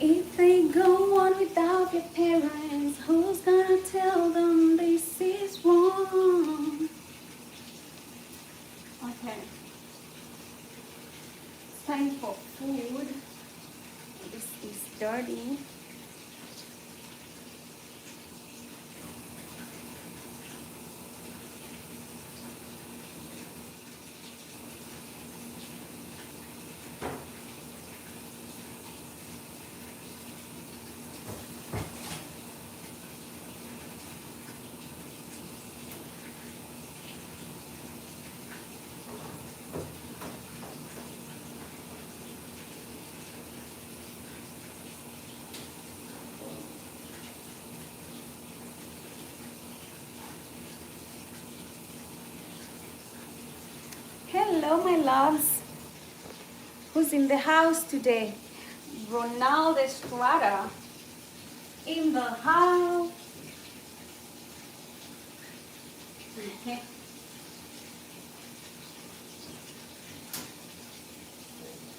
If they go on without their parents, who's gonna tell them this is wrong? Okay. It's time for food. This is dirty. Hello, my loves. Who's in the house today? Ronaldo Estrada in the house. Okay.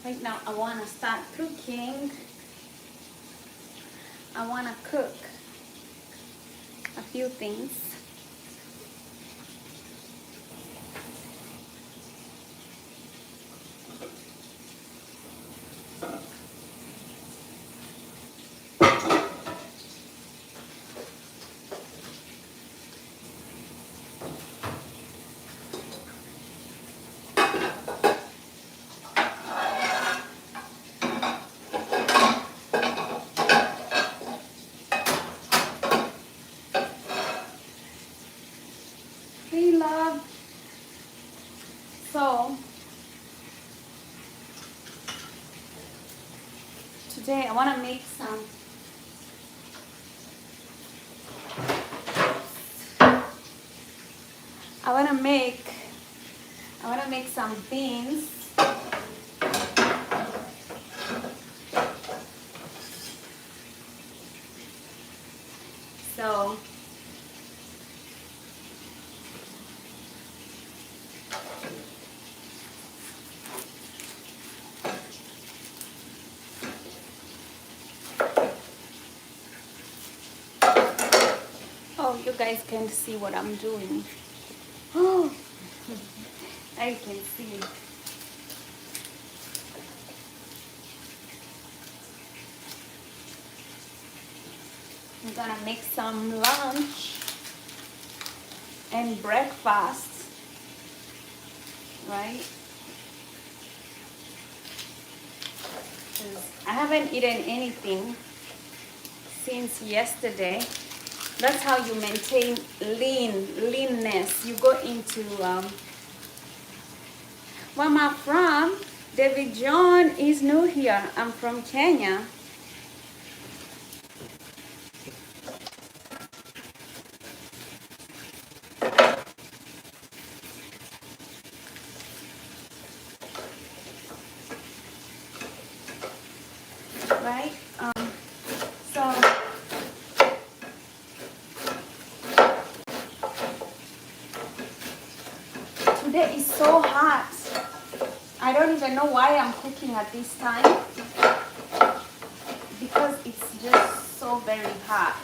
Right now, I want to start cooking. I want to cook a few things. Hey, love. So, today I want to make some some beans. So oh, you guys can't see what I'm doing. Oh, I can see. I'm gonna make some lunch and breakfast, right? I haven't eaten anything since yesterday. That's how you maintain leanness. You go into, where am I from? David John is new here. I'm from Kenya. Right? So today is so hot. I don't even know why I'm cooking at this time, because it's just so very hot.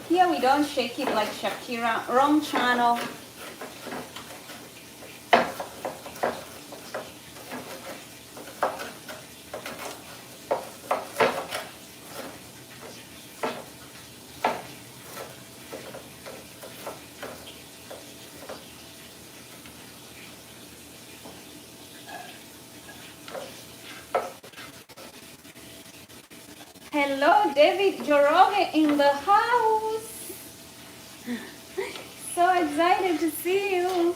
Here we don't shake it like Shakira. Wrong channel. Hello, David Joroge in the house. So excited to see you.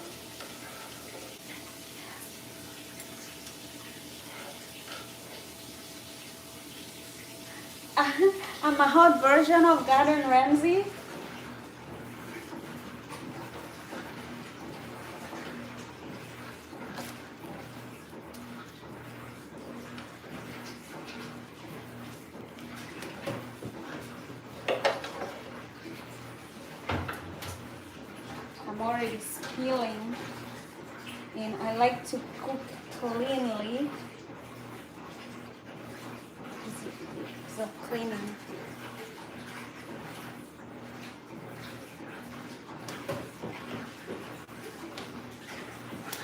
a hot version of Gordon Ramsay. I'm already spilling, and I like to cook cleanly. So cleaning.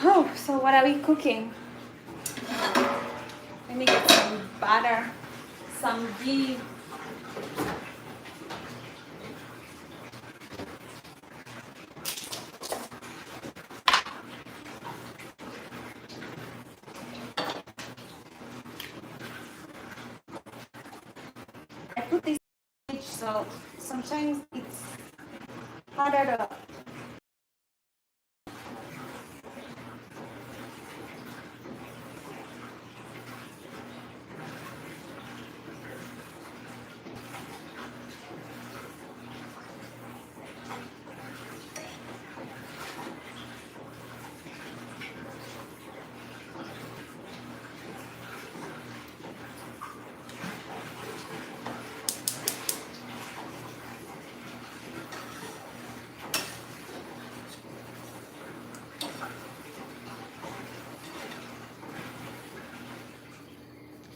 Oh, so what are we cooking? Let me get some butter, some ghee. I put this in the fridge, so sometimes it's harder to.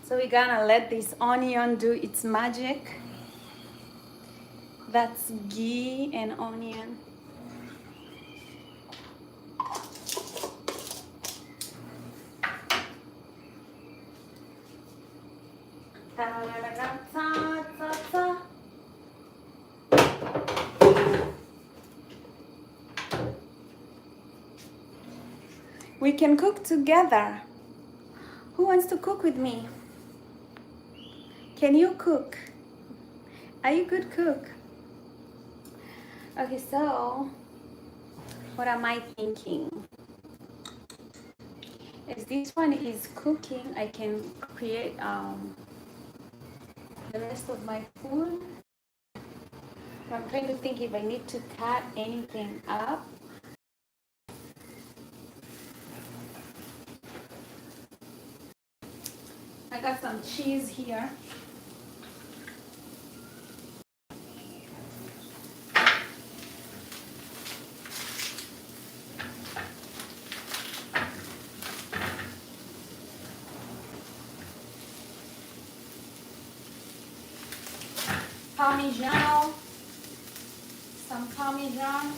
So we're gonna let this onion do its magic. That's ghee and onion. We can cook together. Who wants to cook with me? Can you cook? Are you a good cook? Okay, so what am I thinking? As this one is cooking, I can create the rest of my food. I'm trying to think if I need to cut anything up. I got some cheese here. Parmigiano, some Parmesan.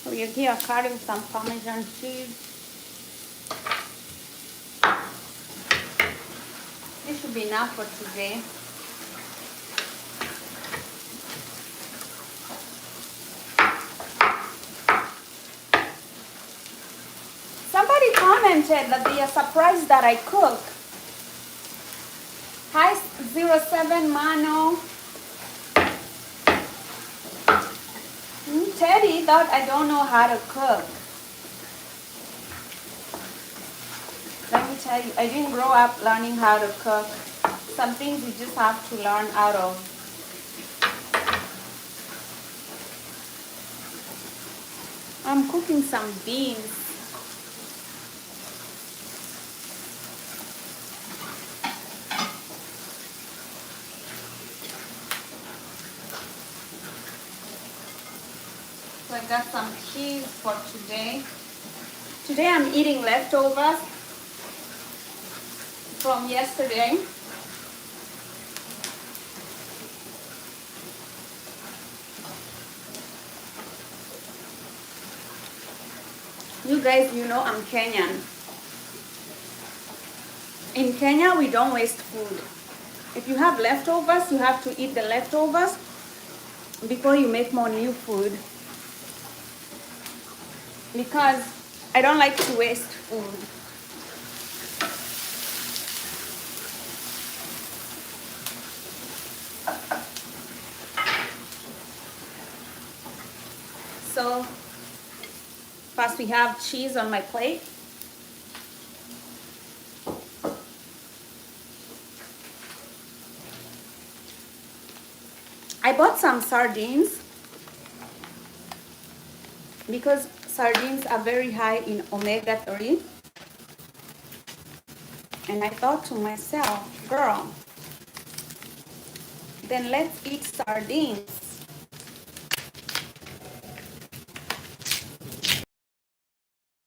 We're here cutting some Parmesan cheese. This should be enough for today. Somebody commented that they are surprised that I cook. Hi, 07 Mano. Teddy thought I don't know how to cook. Let me tell you, I didn't grow up learning how to cook. Some things you just have to learn out of. I'm cooking some beans. So I got some cheese for today. Today I'm eating leftovers from yesterday. You guys, you know I'm Kenyan. In Kenya, we don't waste food. If you have leftovers, you have to eat the leftovers before you make more new food. Because I don't like to waste food. So So first we have cheese on my plate. I bought some sardines because sardines are very high in omega-3. And I thought to myself, girl, then let's eat sardines.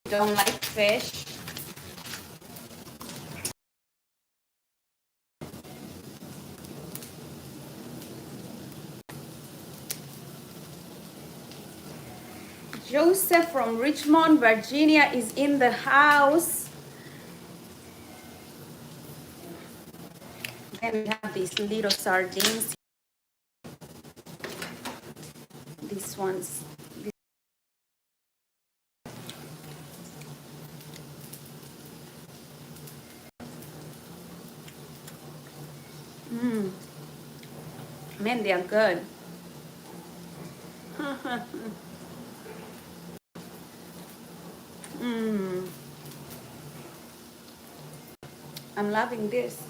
Don't like fish. Joseph from Richmond, Virginia is in the house. Then we have these little sardines. These ones. Man, they are good. I'm loving this.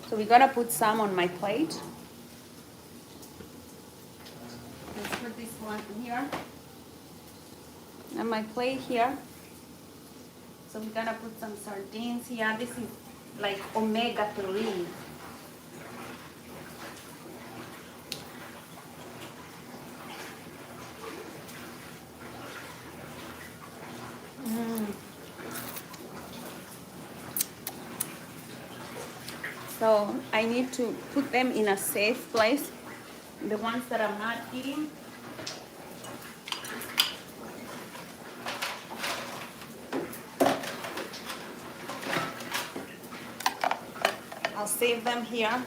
So we're gonna put some on my plate. Let's put this one here. On my plate here. So we're gonna put some sardines here. This is like omega-3. So I need to put them in a safe place. The ones that I'm not eating. I'll save them here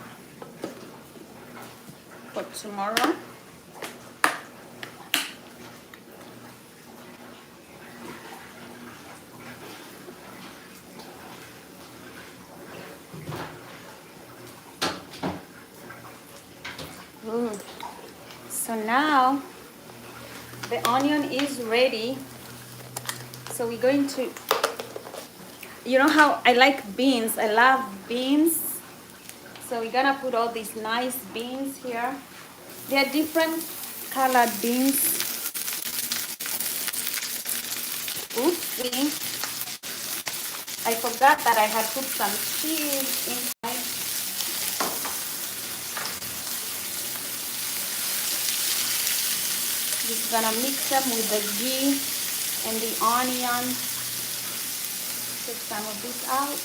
for tomorrow. So now the onion is ready. So we're going to, you know how I like beans, I love beans. So we're gonna put all these nice beans here. They are different colored beans. Oopsie. I forgot that I had put some cheese inside. Just gonna mix them with the ghee and the onion. Take some of this out.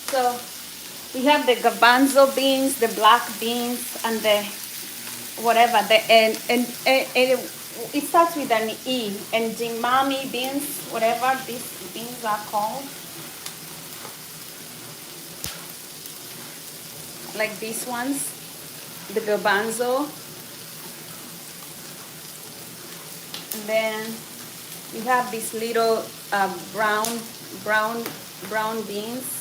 So we have the garbanzo beans, the black beans, and the whatever, and it starts with an E, and jimami beans, whatever these beans are called. Like these ones, the garbanzo. And then we have these little brown beans.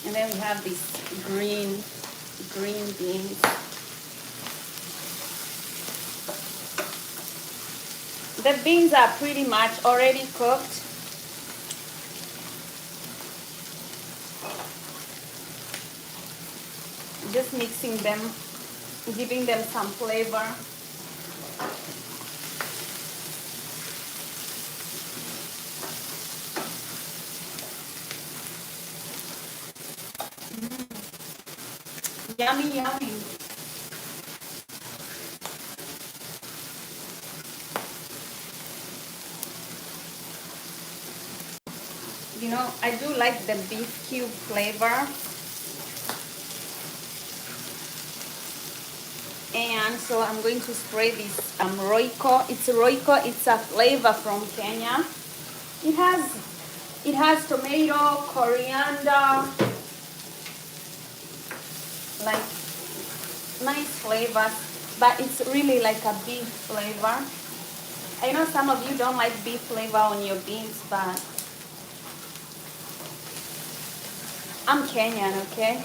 And then we have these green beans. The beans are pretty much already cooked. Just mixing them, giving them some flavor. Yummy, yummy. You know, I do like the beef cube flavor. And so I'm going to spray this Royco. It's Royco. It's a flavor from Kenya. It has It has tomato, coriander, like nice flavors, but it's really like a beef flavor. I know some of you don't like beef flavor on your beans, but I'm Kenyan, okay?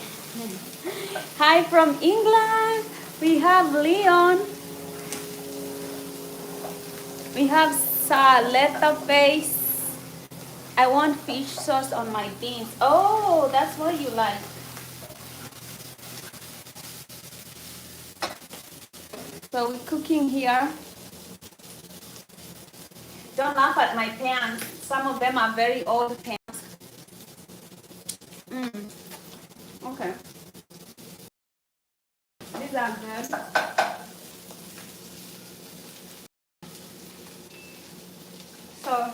Hi from England. We have Leon. We have Saleta face. I want fish sauce on my beans. Oh, that's what you like. So we're cooking here. Don't laugh at my pans. Some of them are very old pans. Okay. These are good. So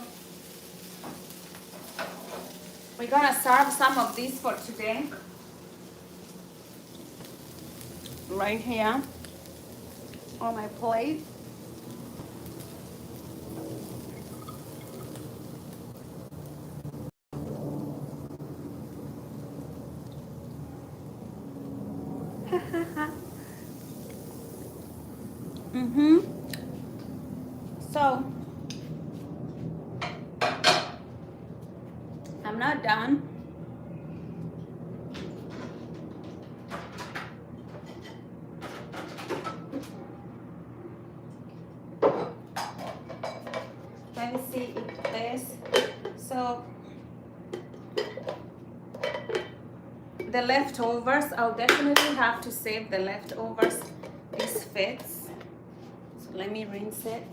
we're gonna serve some of these for today. Right here on my plate. So I'm not done. Let me see if this. So the leftovers, I'll definitely have to save the leftovers. This fits. So let me rinse it.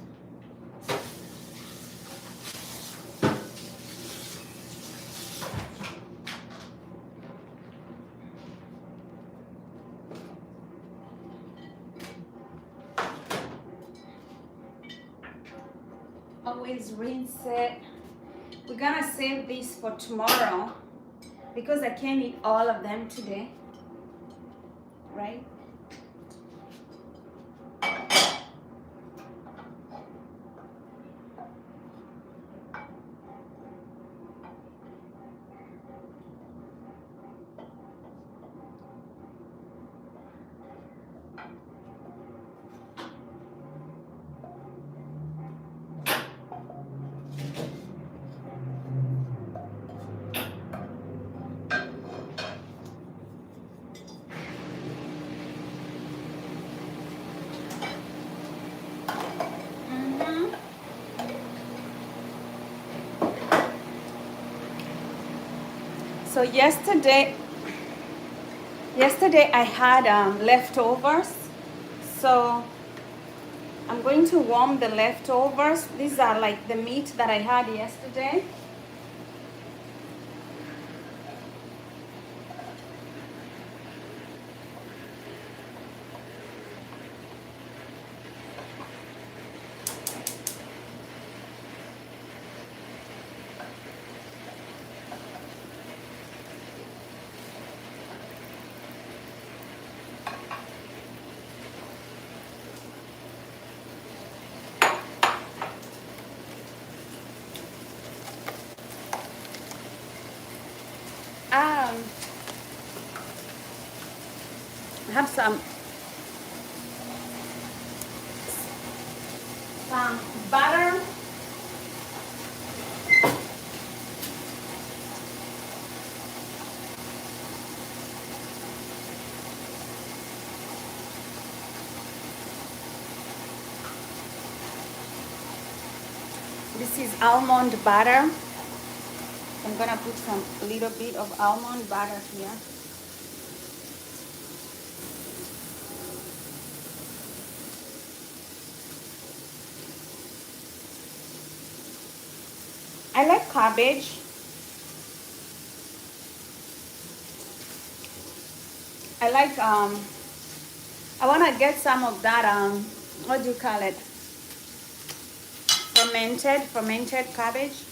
Always rinse it. We're gonna save these for tomorrow because I can't eat all of them today, right? So yesterday I had leftovers. So I'm going to warm the leftovers. These are like the meat that I had yesterday. I have some butter. This is almond butter. I'm gonna put some little bit of almond butter here. I like cabbage. I like I wanna get some of that what do you call it? Fermented cabbage.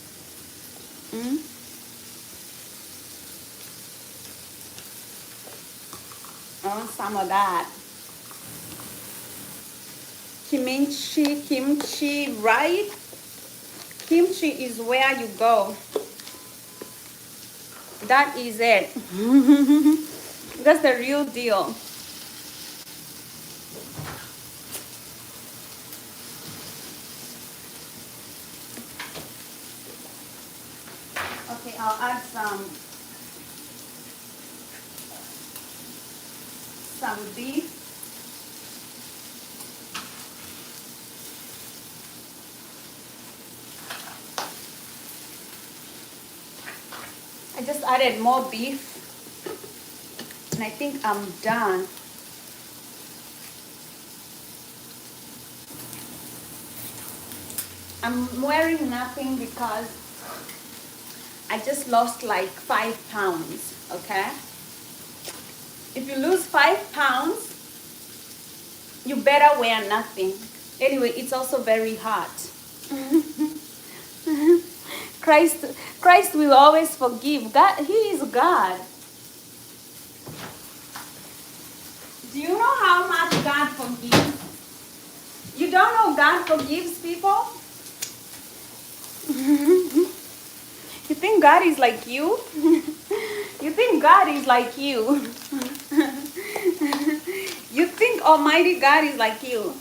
I want some of that. Kimchi, right? Kimchi is where you go. that is it. That's the real deal. Okay, I'll add some beef. I just added more beef, and I think I'm done. I'm wearing nothing because I just lost like 5 pounds, okay? If you lose 5 pounds, you better wear nothing. Anyway, it's also very hot. Christ will always forgive. God, He is God. Do you know how much God forgives? You don't know God forgives people? You think God is like you? You think God is like you? You think Almighty God is like you?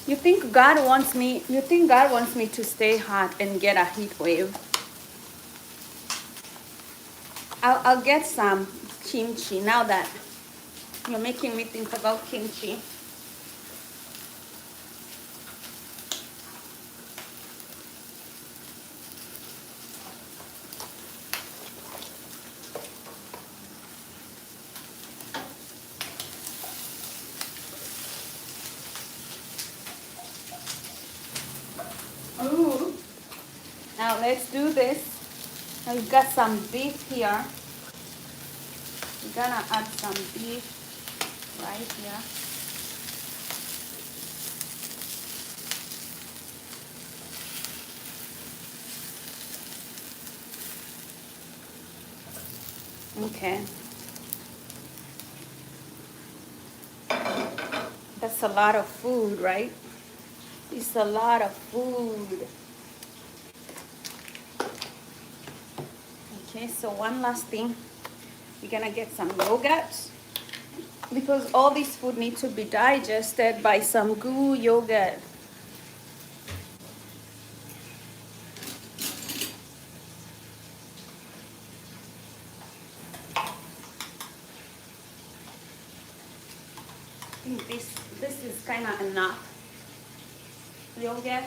You think God wants me to stay hot and get a heat wave? I'll get some kimchi now that you're making me think about kimchi. Ooh. Now let's do this. Now we've got some beef here. We're gonna add some beef right here. Okay. That's a lot of food, right? It's a lot of food. Okay, so one last thing. We're gonna get some yogurt because all this food needs to be digested by some good yogurt. I think this is kind of enough yogurt. Yeah,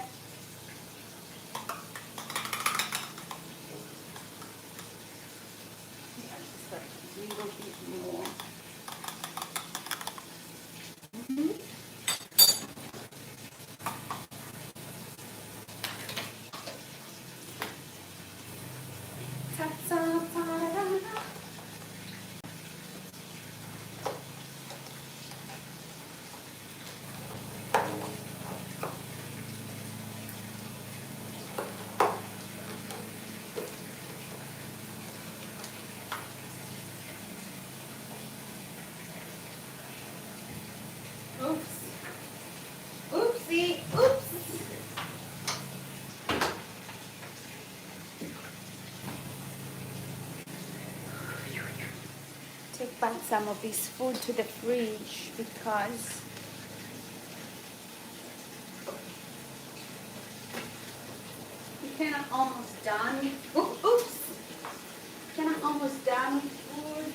just a little bit more. Oops. Oopsie. Oops. Take back some of this food to the fridge because we kind of almost done. Oops. Kind of almost done with food.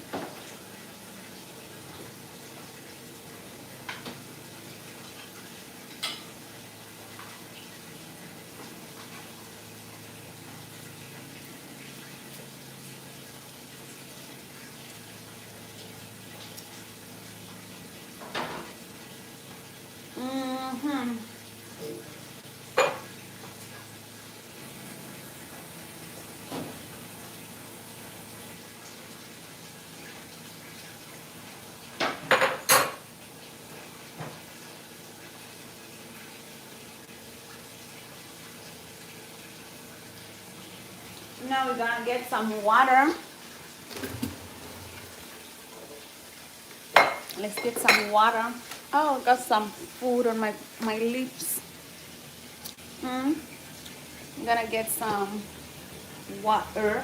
Now we're gonna get some water. Let's get some water. Oh, got some food on my lips. I'm gonna get some water.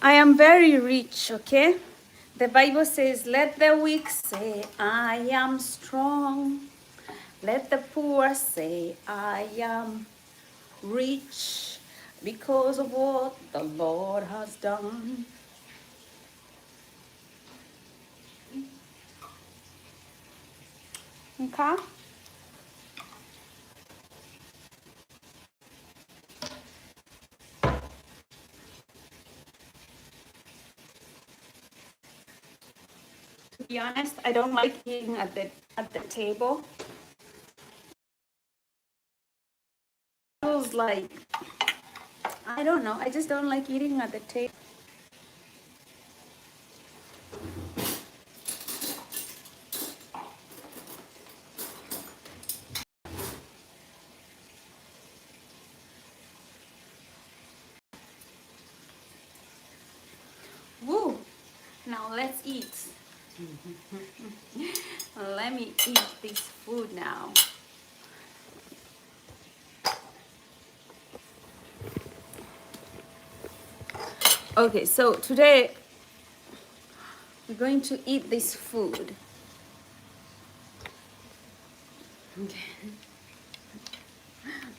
I am very rich, okay? The Bible says, let the weak say, I am strong. Let the poor say, I am rich because of what the Lord has done. Okay? To be honest, I don't like eating at the table. It feels like, I don't know, I just don't like eating at the table. Woo! Now let's eat. Let me eat this food now. Okay, so today we're going to eat this food. Okay.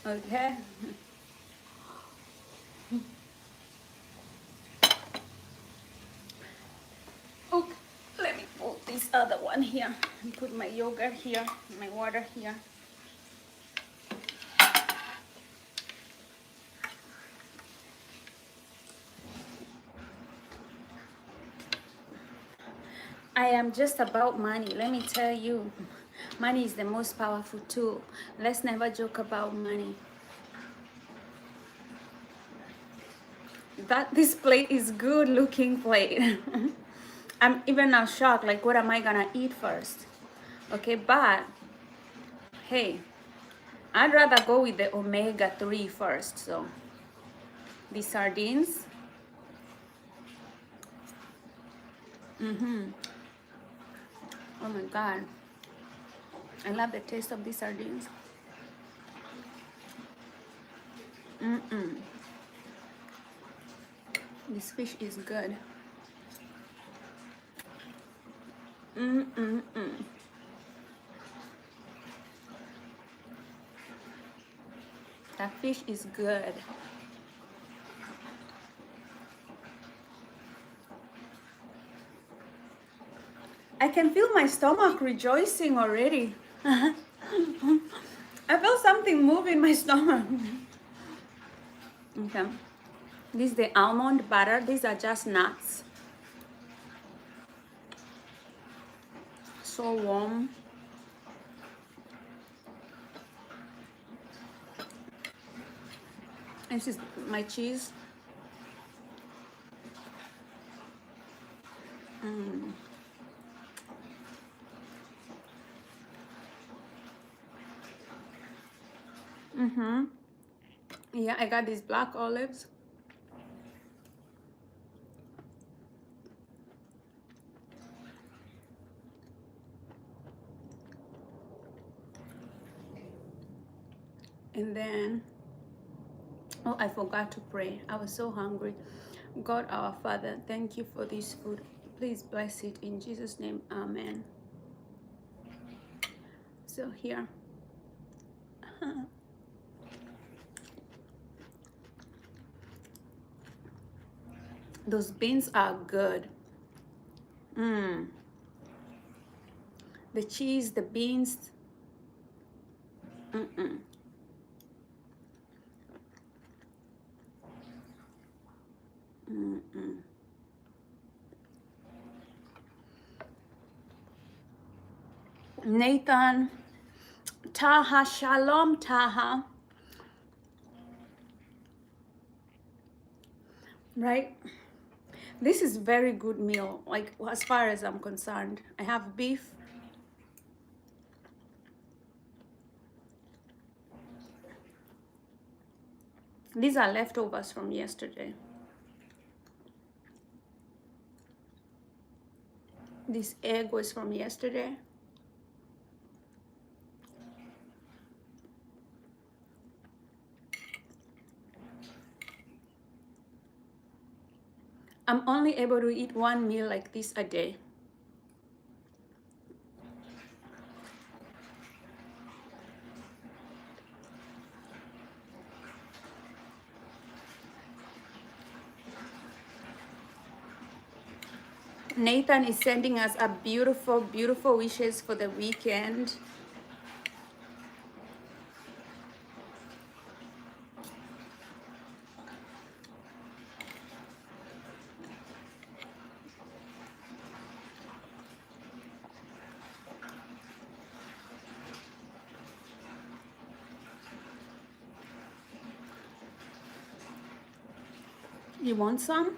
Okay. Okay, let me put this other one here and put my yogurt here, my water here. I am just about money. Let me tell you, money is the most powerful tool. Let's never joke about money. This plate is good looking plate. I'm even now shocked, like what am I gonna eat first? Okay, but hey, I'd rather go with the omega-3 first. So the sardines. Oh my God, I love the taste of these sardines. This fish is good. That fish is good. I can feel my stomach rejoicing already. I feel something move in my stomach. Okay. This is the almond butter. These are just nuts. So warm. This is my cheese. Yeah, I got these black olives. And then, oh, I forgot to pray. I was so hungry. God, our Father, thank you for this food. Please bless it in Jesus' name. Amen. So here. Those beans are good. The cheese, the beans. Nathan, Taha, Shalom, Taha. right? This is very good meal, like as far as I'm concerned. I have beef. These are leftovers from yesterday. This egg was from yesterday. I'm only able to eat one meal like this a day. Nathan is sending us a beautiful, beautiful wishes for the weekend. You want some?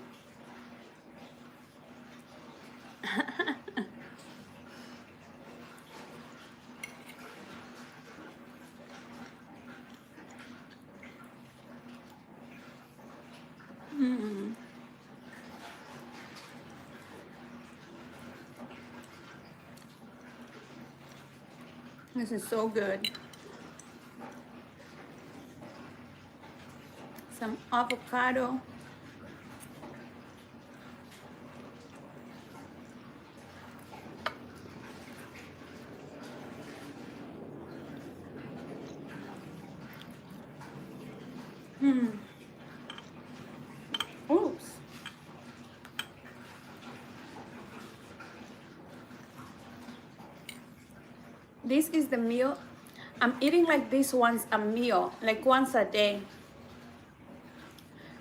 This is so good. Some avocado. Oops. This is the meal. I'm eating like this once a meal, like once a day,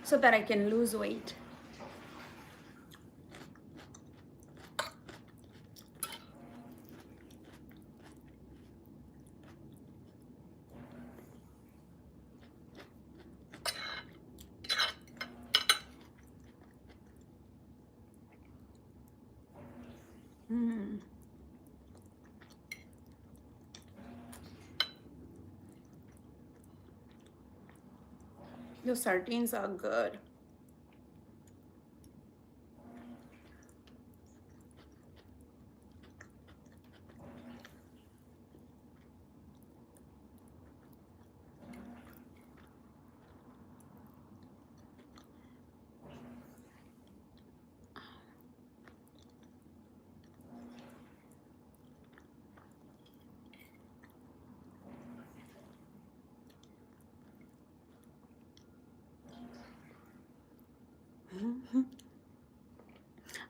so that I can lose weight. Those sardines are good.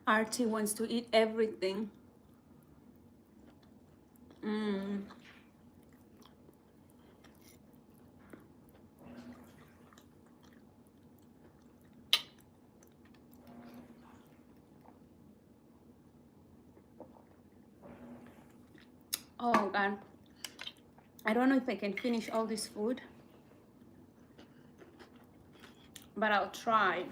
Artie wants to eat everything. Oh God. I don't know if I can finish all this food, but I'll try.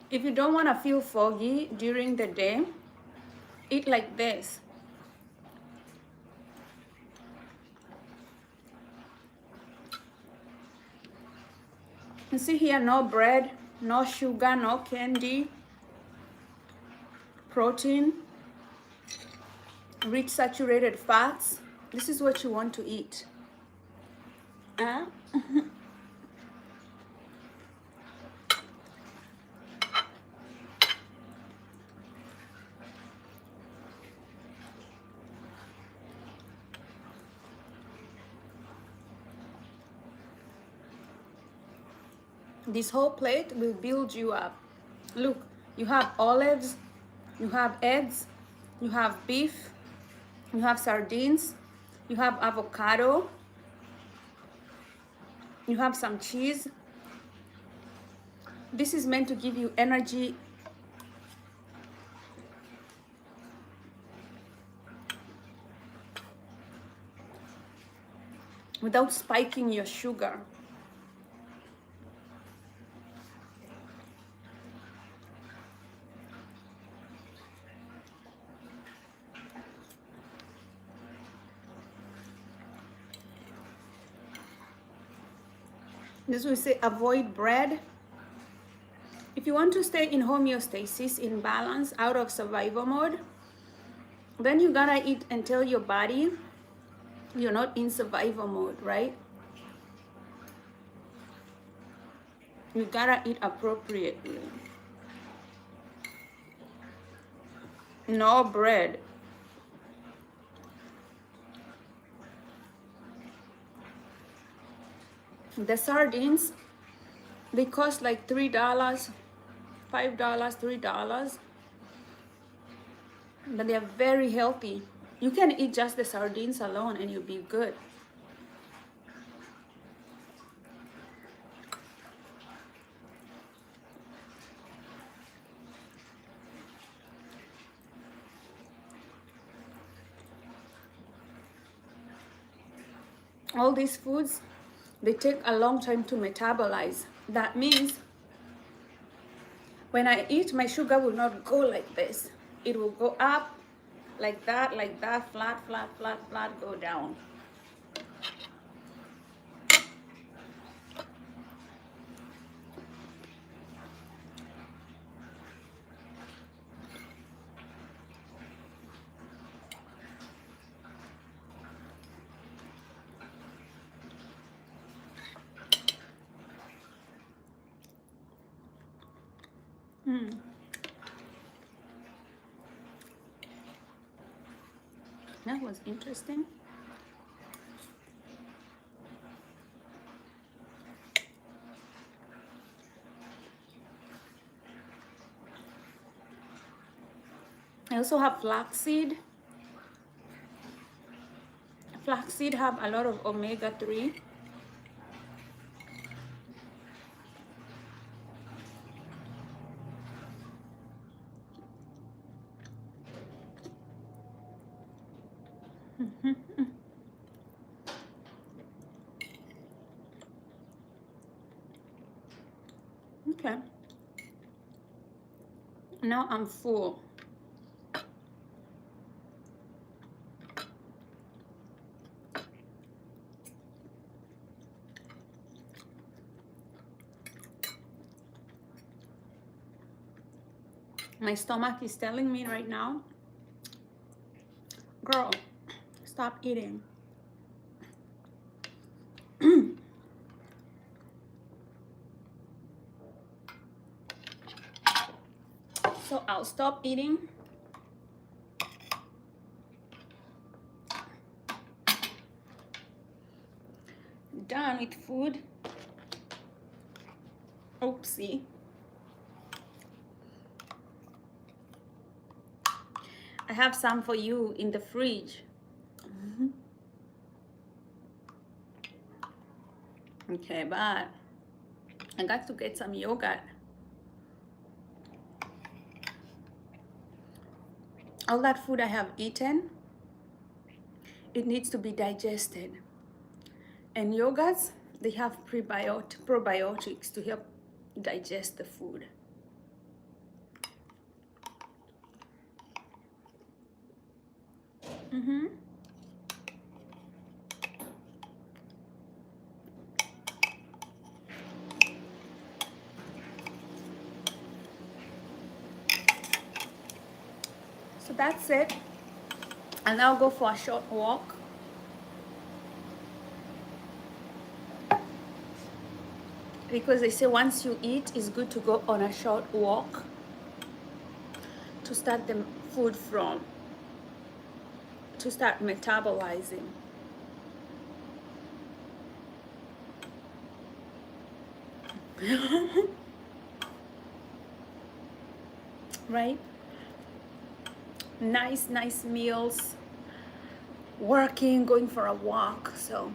If you don't want to feel foggy during the day, eat like this. You see here, no bread, no sugar, no candy, protein, rich saturated fats. This is what you want to eat. Huh? This whole plate will build you up. Look, you have olives, you have eggs, you have beef, you have sardines, you have avocado, you have some cheese. This is meant to give you energy without spiking your sugar. This will say avoid bread. If you want to stay in homeostasis, in balance, out of survival mode, then you gotta eat and tell your body you're not in survival mode, right? You gotta eat appropriately. No bread. The sardines, they cost like $3, $5, $3, but they're very healthy. You can eat just the sardines alone and you'll be good. All these foods, they take a long time to metabolize. That means when I eat, my sugar will not go like this. It will go up like that, flat, flat, flat, flat, go down. That was interesting. I also have flaxseed. Flaxseed have a lot of omega-3. Okay. Now I'm full. My stomach is telling me right now, girl, stop eating. So I'll stop eating. Done with food. Oopsie. I have some for you in the fridge. Okay, but I got to get some yogurt. All that food I have eaten, it needs to be digested. And yogurts, they have probiotics to help digest the food. So that's it. I'll now go for a short walk. Because they say once you eat, it's good to go on a short walk to start the food to start metabolizing. Right? Nice meals, working, going for a walk. So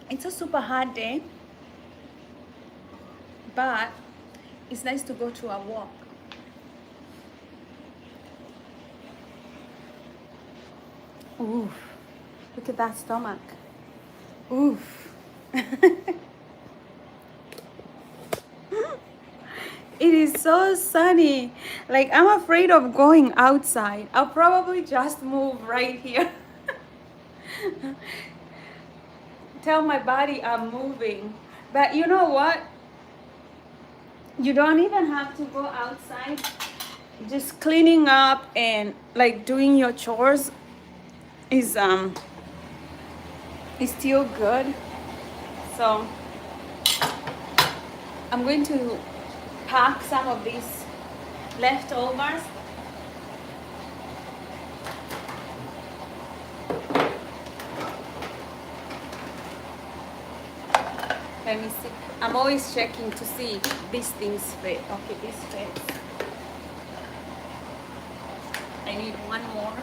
it's a super hard day, but it's nice to go to a walk. Oof, look at that stomach. Oof. It is so sunny. Like, I'm afraid of going outside. I'll probably just move right here. Tell my body I'm moving. But you know what? You don't even have to go outside. Just cleaning up and like doing your chores is still good. So I'm going to pack some of these leftovers. Let me see. I'm always checking to see if these things fit. Okay, this fits. I need one more.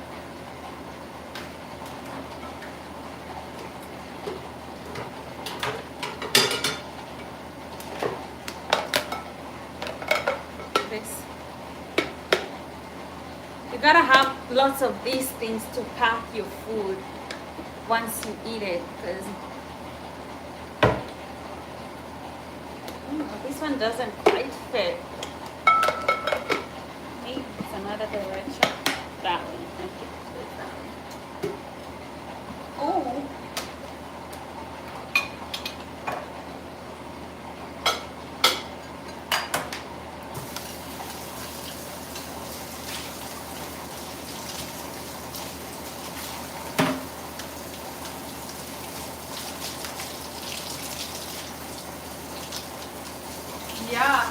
This. You gotta have lots of these things to pack your food once you eat it, because this one doesn't quite fit. Maybe it's another direction. That one. Okay, so it's that one. Oh. Yeah.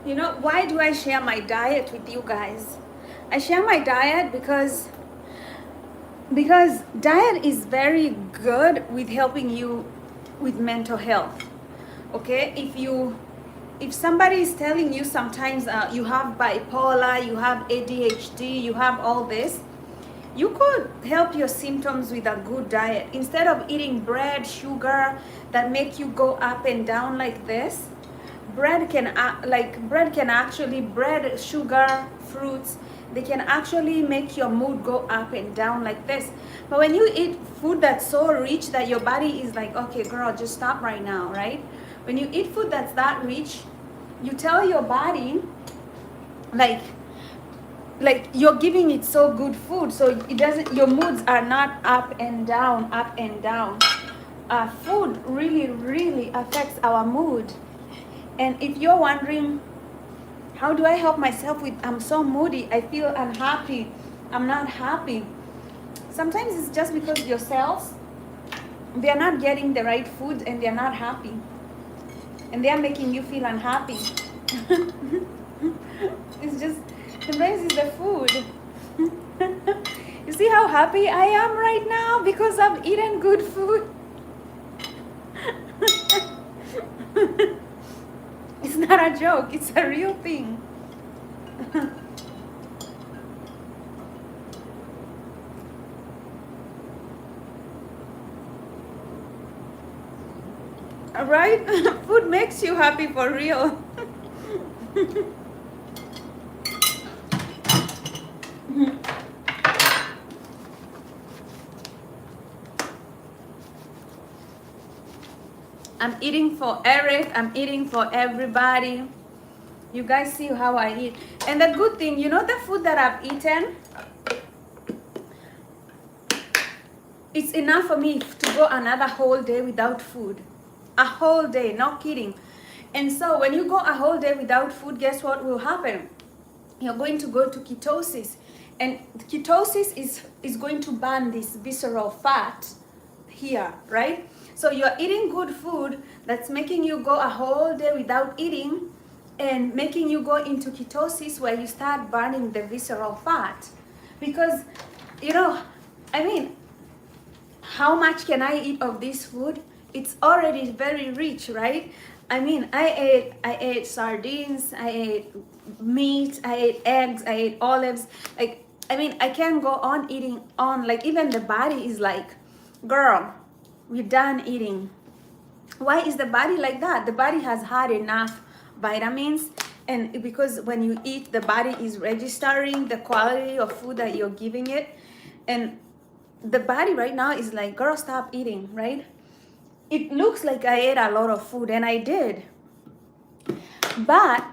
You know, why do I share my diet with you guys? I share my diet because diet is very good with helping you with mental health. Okay, if somebody is telling you sometimes you have bipolar, you have ADHD, you have all this, you could help your symptoms with a good diet. Instead of eating bread, sugar that make you go up and down like this, bread, sugar, fruits, they can actually make your mood go up and down like this. But when you eat food that's so rich that your body is like, okay, girl, just stop right now, right? When you eat food that's that rich, you tell your body, like you're giving it so good food, so it doesn't, your moods are not up and down, up and down. Food really affects our mood. And if you're wondering, how do I help myself with, I'm so moody, I feel unhappy, I'm not happy. Sometimes it's just because your cells, they're not getting the right food and they're not happy. And they're making you feel unhappy. It's just, the best is the food. You see how happy I am right now because I've eaten good food? It's not a joke, it's a real thing. Right? Food makes you happy for real. I'm eating for Eric, I'm eating for everybody. You guys see how I eat. And the good thing, you know, the food that I've eaten, it's enough for me to go another whole day without food. A whole day, not kidding. And so when you go a whole day without food, guess what will happen? You're going to go to ketosis. And ketosis is going to burn this visceral fat here, right? So you're eating good food that's making you go a whole day without eating and making you go into ketosis where you start burning the visceral fat. Because, you know, I mean, how much can I eat of this food? It's already very rich, right? I mean, I ate sardines, I ate meat, I ate eggs, I ate olives. Like, I mean, I can't go on eating on. Like, even the body is like, girl, we're done eating. Why is the body like that? The body has had enough vitamins, and because when you eat, the body is registering the quality of food that you're giving it, and the body right now is like, girl, stop eating, right? It looks like I ate a lot of food, and I did, but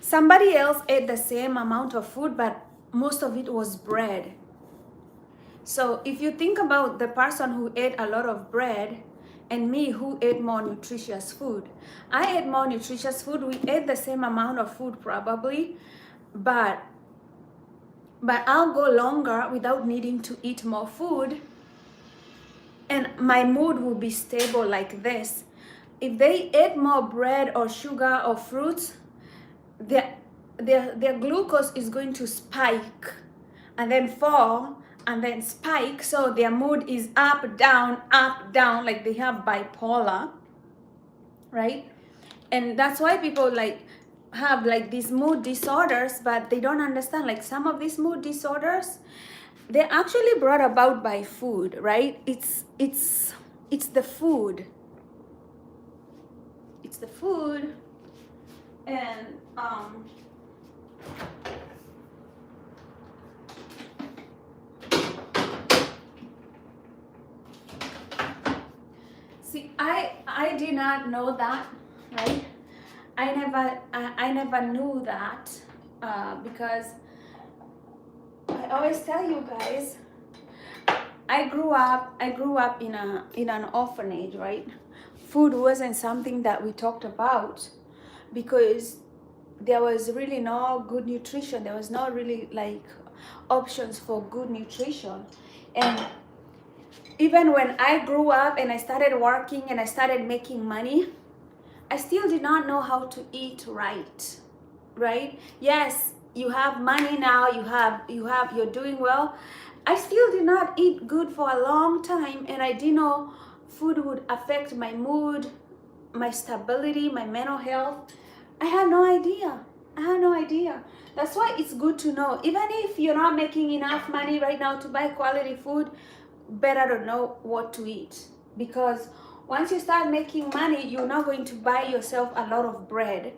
somebody else ate the same amount of food, but most of it was bread. So if you think about the person who ate a lot of bread and me who ate more nutritious food, I ate more nutritious food. We ate the same amount of food probably, but I'll go longer without needing to eat more food, and my mood will be stable like this. If they ate more bread or sugar or fruits, their glucose is going to spike and then fall and then spike, so their mood is up down, like they have bipolar, right? And that's why people like have like these mood disorders, but they don't understand like some of these mood disorders, they're actually brought about by food, right? It's the food, and see, I did not know that, right? I never knew that, because I always tell you guys, I grew up in an orphanage, right? Food wasn't something that we talked about because there was really no good nutrition. There was not really like options for good nutrition. And even when I grew up and I started working and I started making money, I still did not know how to eat right, right? Yes, you have money now, you're doing well. I still did not eat good for a long time, and I didn't know food would affect my mood, my stability, my mental health. I had no idea. That's why it's good to know. Even if you're not making enough money right now to buy quality food, better to know what to eat. Because once you start making money, you're not going to buy yourself a lot of bread,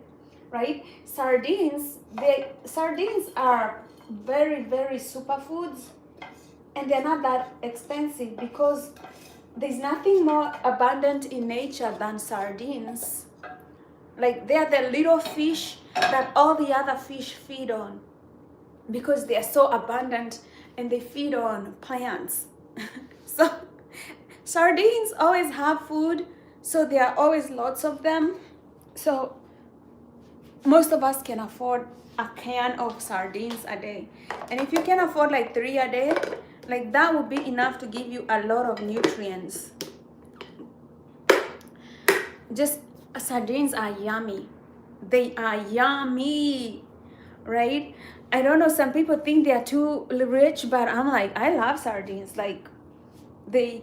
right? Sardines are very, very superfoods, and they're not that expensive because there's nothing more abundant in nature than sardines. Like, they're the little fish that all the other fish feed on because they're so abundant and they feed on plants. So sardines always have food, so there are always lots of them. So most of us can afford a can of sardines a day. And if you can afford like 3 a day, like that would be enough to give you a lot of nutrients. Just sardines are yummy. They are yummy, right? I don't know, some people think they are too rich, but I'm like, I love sardines. Like, they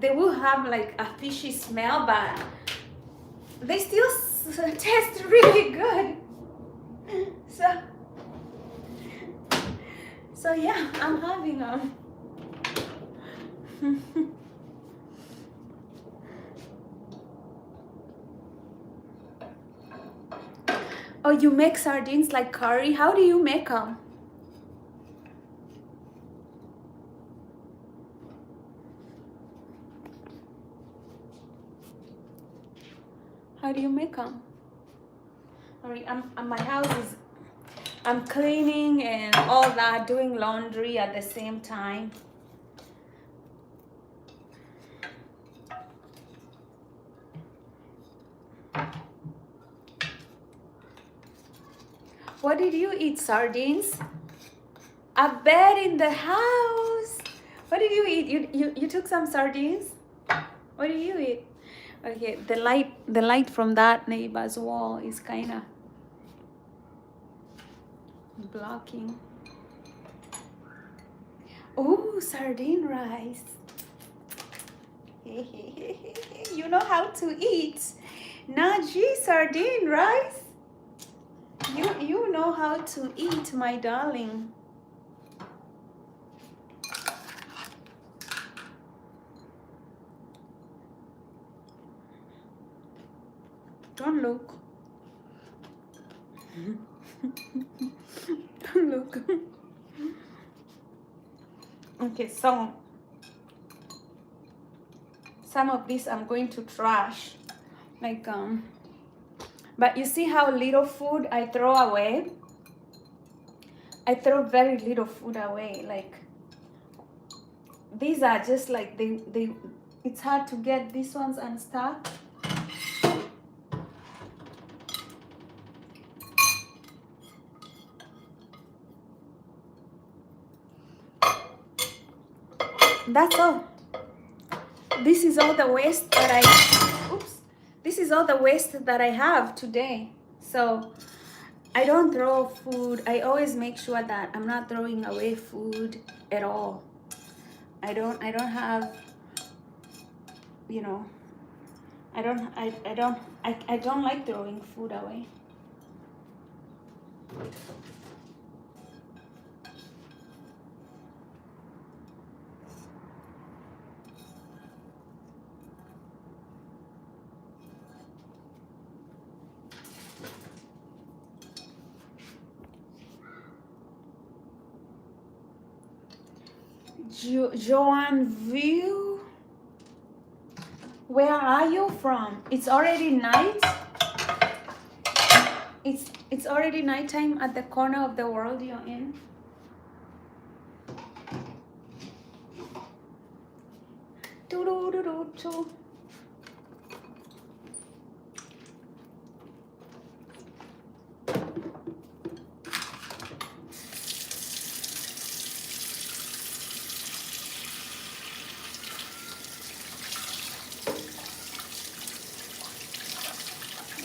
will have like a fishy smell, but they still taste really good. So yeah, I'm having them. Oh, you make sardines like curry? How do you make them? How do you make them? Sorry, my house is, I'm cleaning and all that, doing laundry at the same time. What did you eat? Sardines? A bed in the house. What did you eat? You took some sardines? What did you eat? Okay, the light from that neighbor's wall is kind of blocking. Oh, sardine rice. You know how to eat. Naji, sardine rice. You know how to eat, my darling. Don't look. Don't look. Okay, so some of this I'm going to trash. Like, but you see how little food I throw away? I throw very little food away. Like, these are just like, it's hard to get these ones unstuck. That's all. This is all the waste that this is all the waste that I have today. So I don't throw food. I always make sure that I'm not throwing away food at all. I don't have, you know, I don't like throwing food away. Joanville, where are you from? It's already night. It's already nighttime at the corner of the world you're in. Do-do-do-do-do.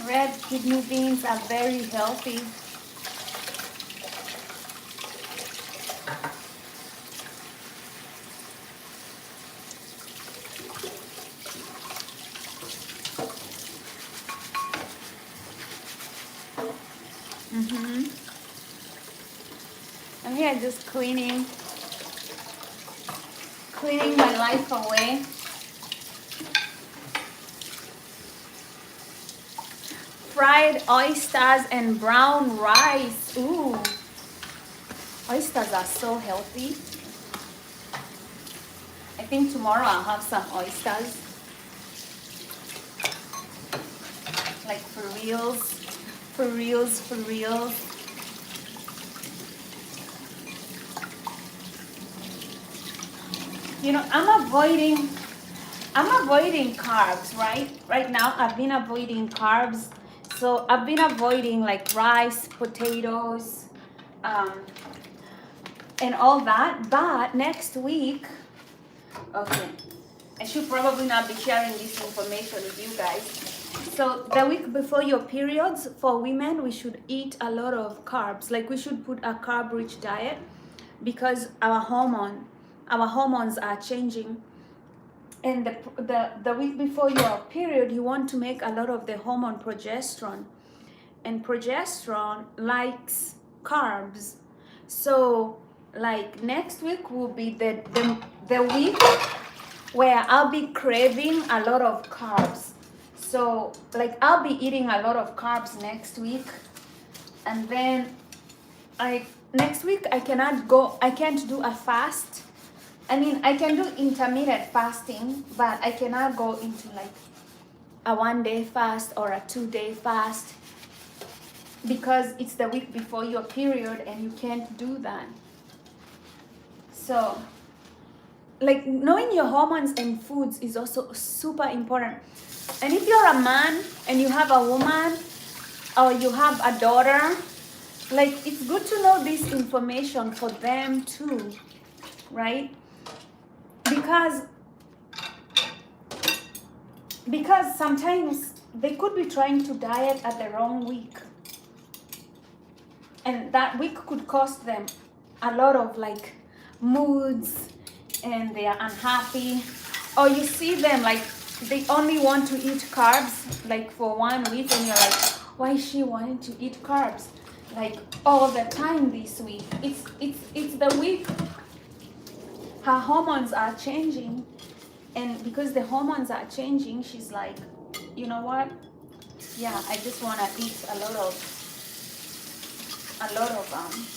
Red kidney beans are very healthy. I'm here just cleaning my life away. Fried oysters and brown rice. Ooh, oysters are so healthy. I think tomorrow I'll have some oysters. Like for reals, for reals, for reals. You know, I'm avoiding carbs, right? Right now I've been avoiding carbs. So I've been avoiding like rice, potatoes, and all that. But next week, okay, I should probably not be sharing this information with you guys. So the week before your periods, for women, we should eat a lot of carbs. Like we should put a carb-rich diet because our hormones are changing. And the week before your period, you want to make a lot of the hormone progesterone. And progesterone likes carbs. So like next week will be the week where I'll be craving a lot of carbs. So like I'll be eating a lot of carbs next week. And then next week I can't do a fast. I mean, I can do intermittent fasting, but I cannot go into like a 1-day fast or a 2-day fast because it's the week before your period and you can't do that. So, like knowing your hormones and foods is also super important. And if you're a man and you have a woman or you have a daughter Like, it's good to know this information for them too, right? Because sometimes they could be trying to diet at the wrong week, and that week could cost them a lot of like moods, and they are unhappy. Or you see them like they only want to eat carbs like for 1 week, and you're like, why is she wanting to eat carbs like all the time this week? It's the week her hormones are changing, and because the hormones are changing, she's like, you know what, yeah, I just want to eat a lot of carbs.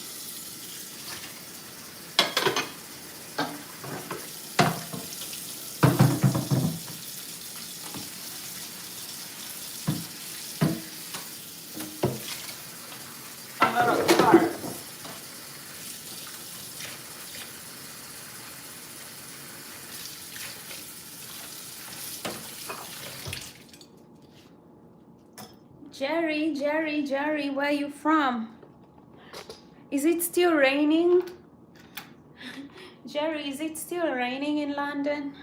Jerry, where are you from? Is it still raining? Jerry, is it still raining in London?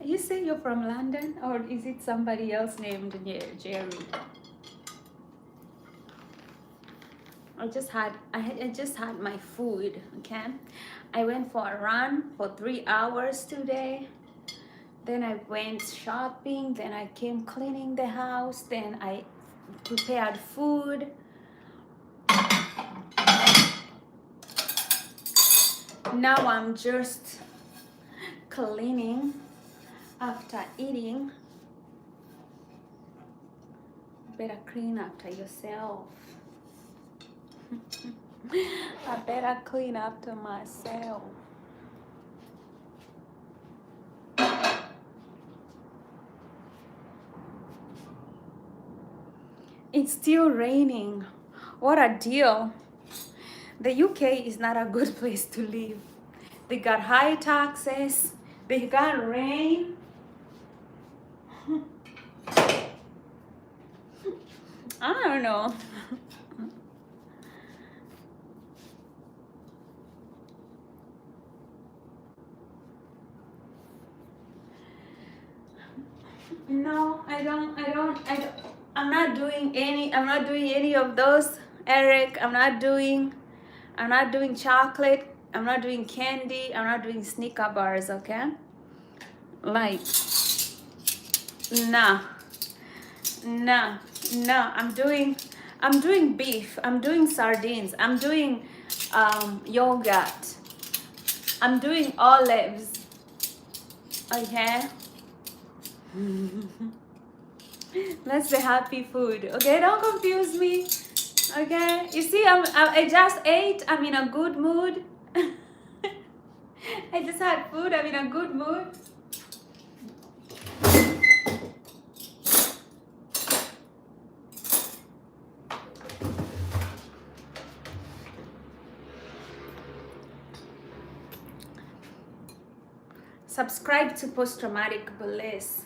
You say you're from London, or is it somebody else named Jerry? I just had my food, okay? I went for a run for 3 hours today. Then I went shopping, then I came cleaning the house, then I prepared food. Now I'm just cleaning after eating. Better clean after yourself. I better clean after myself. It's still raining. What a deal. The UK is not a good place to live. They got high taxes. They got rain. I don't know. No, I don't. I'm not doing any of those, Eric. I'm not doing chocolate. I'm not doing candy. I'm not doing Snicker bars, okay? Like, nah. I'm doing beef. I'm doing sardines. I'm doing yogurt. I'm doing olives. Okay? That's the happy food. Okay, don't confuse me. Okay, you see, I just ate. I'm in a good mood. I just had food. I'm in a good mood. Subscribe to Post-Traumatic Bliss.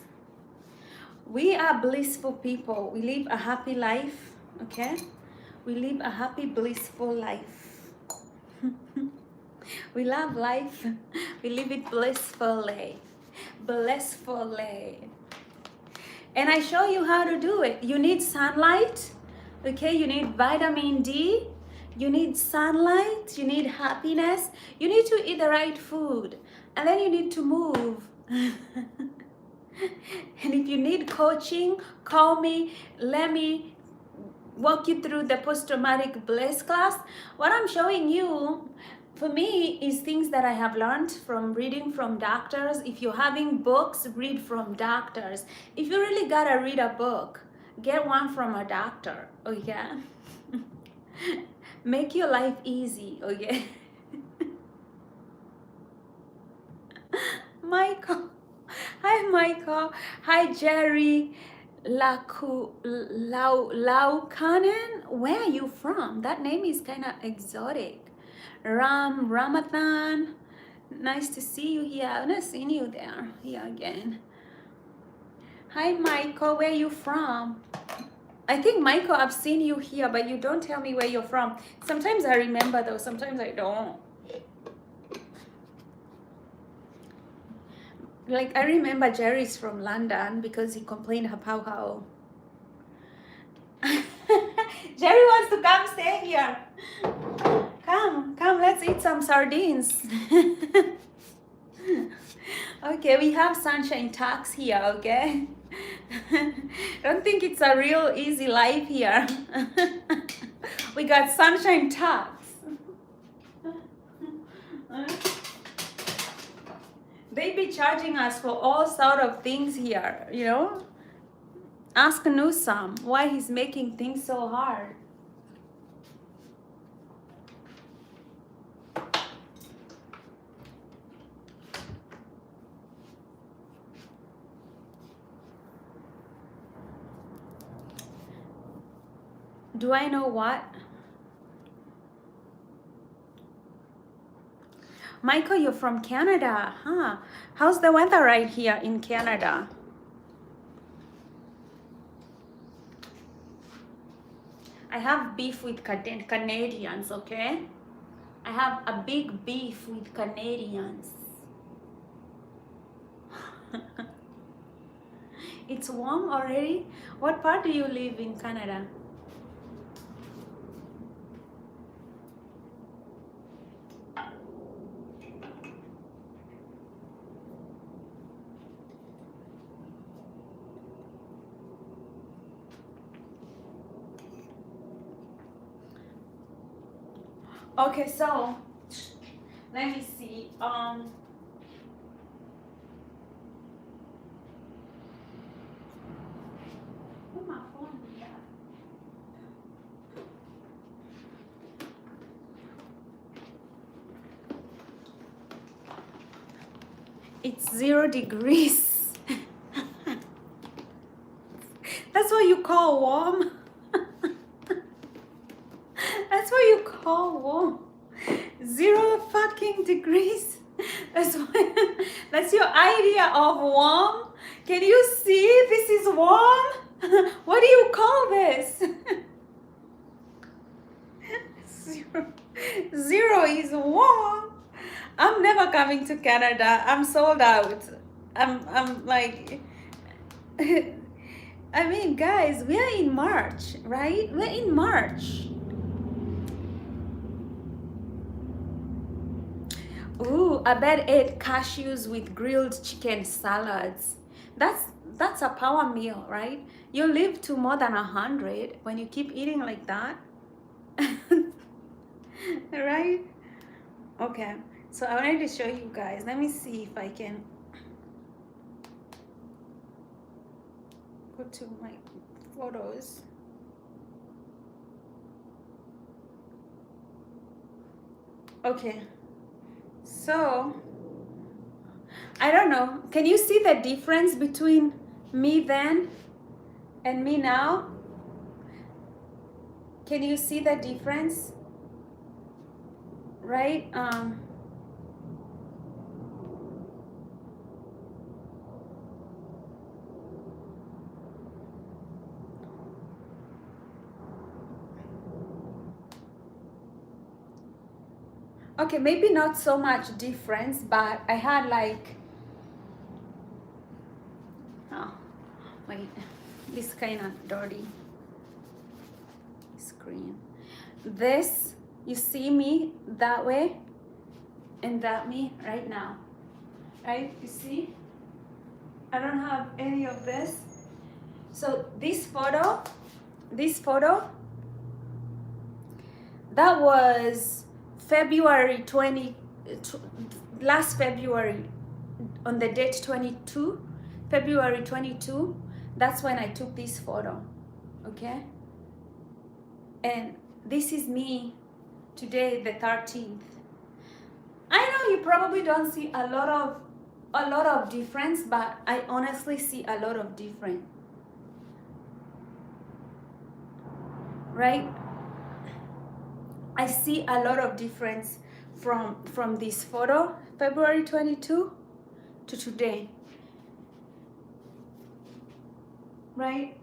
We are blissful people. We live a happy life, okay? We live a happy, blissful life. We love life. We live it blissfully. Blissfully. And I show you how to do it. You need sunlight, okay? You need vitamin D. You need sunlight. You need happiness. You need to eat the right food. And then you need to move. And if you need coaching, call me. Let me walk you through the post-traumatic bliss class. What I'm showing you, for me, is things that I have learned from reading from doctors. If you're having books, read from doctors. If you really gotta read a book, get one from a doctor, okay? Make your life easy, okay? Michael. Hi, Michael. Hi, Jerry. Laukanen. Where are you from? That name is kind of exotic. Ramathan. Nice to see you here. I've not seen you here again. Hi, Michael. Where are you from? I think, Michael, I've seen you here, but you don't tell me where you're from. Sometimes I remember, though. Sometimes I don't. Like, I remember Jerry's from London because he complained about how... Jerry wants to come stay here. Come, let's eat some sardines. Okay, we have sunshine tax here, okay? Don't think it's a real easy life here. We got sunshine tax. They be charging us for all sort of things here, you know? Ask Newsom why he's making things so hard. Do I know what? Michael, you're from Canada, huh? How's the weather right here in Canada? I have beef with Canadians, okay? I have a big beef with Canadians. It's warm already? What part do you live in Canada? Okay, so let me see. Put my phone here. It's 0 degrees. That's what you call warm. That's what you call warm. 0 fucking degrees. That's why, that's your idea of warm. Can you see this is warm? What do you call this? 0 is warm. I'm never coming to Canada. I'm sold out. I'm like, I mean, guys, we are in March, right? We're in March. Ooh, I bet ate cashews with grilled chicken salads. That's a power meal, right? You live to more than 100 when you keep eating like that. Right? Okay, so I wanted to show you guys. Let me see if I can go to my photos. Okay, so I don't know, can you see the difference between me then and me now? Can you see the difference? Right? Okay, maybe not so much difference, but I had like, oh, wait, this kind of dirty screen. This, you see me that way and that me right now, right? You see? I don't have any of this. So this photo, that was February 20, last February, on the date 22, February 22, that's when I took this photo, okay? And this is me today, the 13th. I know you probably don't see a lot of difference, but I honestly see a lot of difference, right? I see a lot of difference from this photo, February 22, to today, right?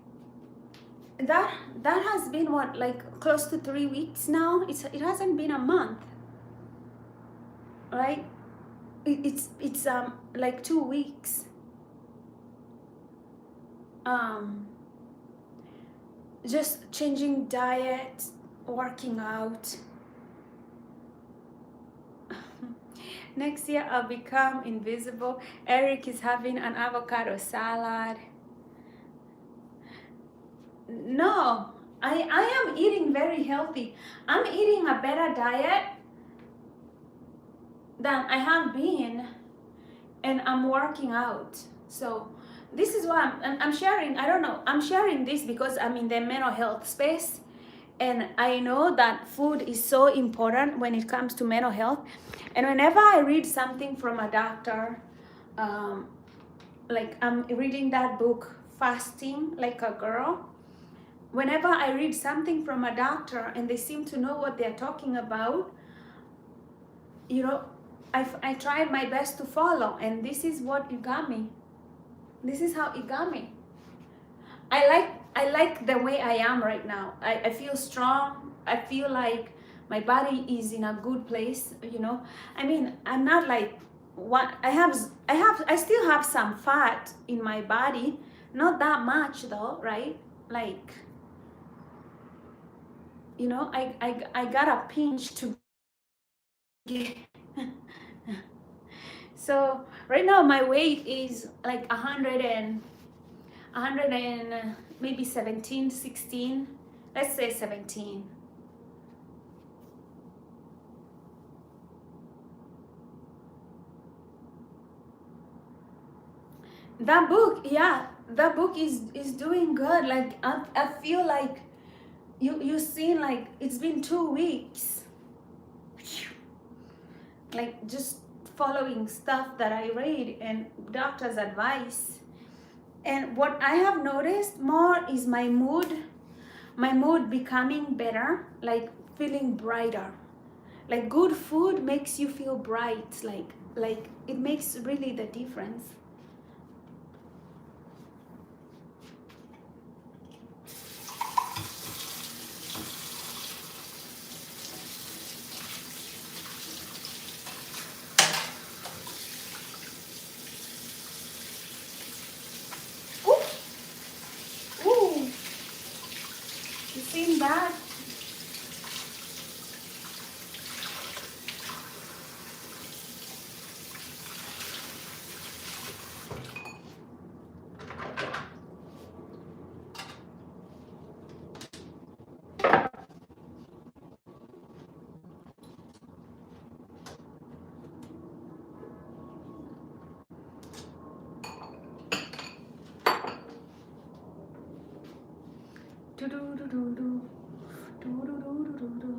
that has been what, like close to 3 weeks now. It hasn't been a month, right? It's like 2 weeks. Just changing diet, working out. Next year I'll become invisible. Eric is having an avocado salad. No, I am eating very healthy. I'm eating a better diet than I have been, and I'm working out. So this is why I'm sharing. I don't know. I'm sharing this because I'm in the mental health space, and I know that food is so important when it comes to mental health. And whenever I read something from a doctor, like I'm reading that book, Fasting Like a Girl. Whenever I read something from a doctor and they seem to know what they're talking about, you know, I tried my best to follow, and this is what it got me. This is how it got me. I like the way I am right now. I feel strong. I feel like my body is in a good place, you know. I mean, I'm not like what I still have some fat in my body, not that much though, right? Like, you know, I got a pinch to get. So right now my weight is like 100 and maybe 17, 16. Let's say 17. That book, yeah, that book is doing good. Like I feel like you seen, like it's been 2 weeks, like just following stuff that I read and doctor's advice. And what I have noticed more is my mood becoming better, like feeling brighter. Like good food makes you feel bright, like it makes really the difference. Ooh, ooh, you seen that? Do do do do do do do do do do.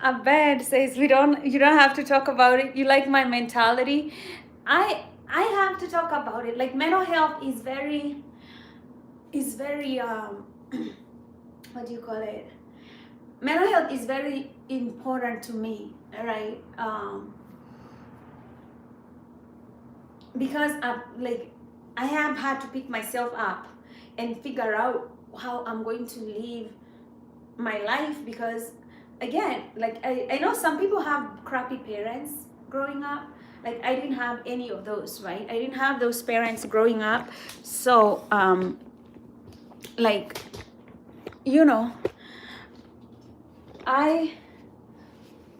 Abed says you don't have to talk about it. You like my mentality. I have to talk about it. Like mental health is very what do you call it? Mental health is very important to me, right? Because I have had to pick myself up and figure out how I'm going to live my life, because again, like I know some people have crappy parents growing up. Like I didn't have any of those, right? I didn't have those parents growing up. So like, you know, I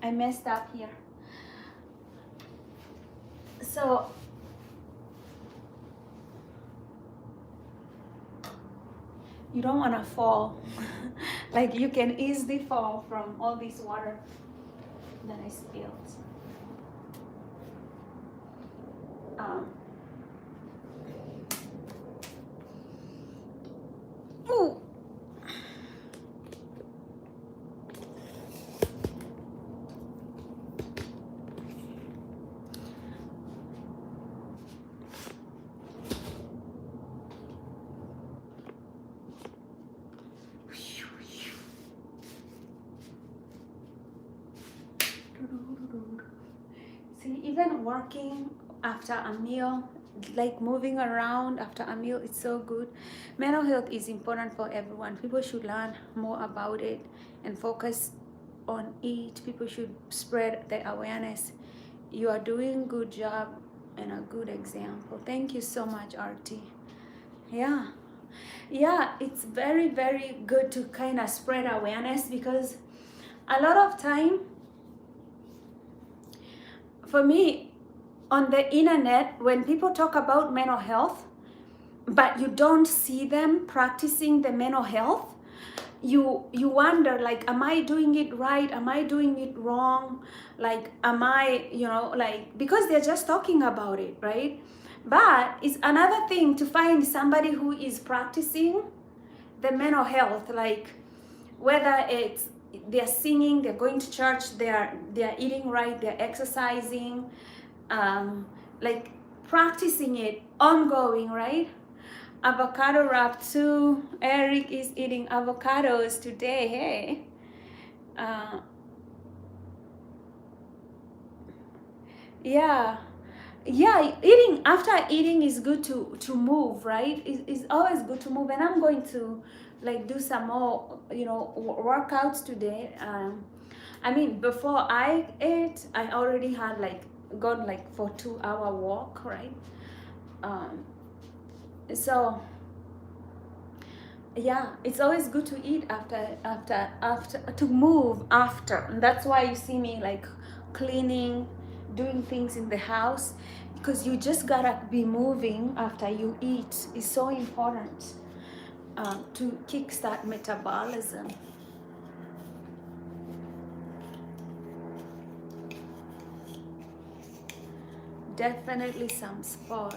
messed up here. So you don't want to fall. Like you can easily fall from all this water that I spilled. Ooh. See, even working after a meal, like moving around after a meal, it's so good. Mental health is important for everyone. People should learn more about it and focus on it. People should spread the awareness. You are doing good job and a good example. Thank you so much, RT. Yeah. Yeah, it's very, very good to kind of spread awareness, because a lot of time, for me, on the internet, when people talk about mental health, but you don't see them practicing the mental health, you wonder, like, am I doing it right? Am I doing it wrong? Like, am I, like, because they're just talking about it, right? But it's another thing to find somebody who is practicing the mental health, like whether it's they're singing, they're going to church, they're eating right, they're exercising, like practicing it ongoing, right? Avocado wrap too. Eric is eating avocados today. Hey, yeah, eating after eating is good to move, right? It's always good to move, and I'm going to like do some more workouts today. I mean, before I ate, I already had like gone like for 2 hour walk, right? So yeah, it's always good to eat after to move after, and that's why you see me like cleaning, doing things in the house, because you just gotta be moving after you eat. It's so important to kickstart metabolism. Definitely some sport.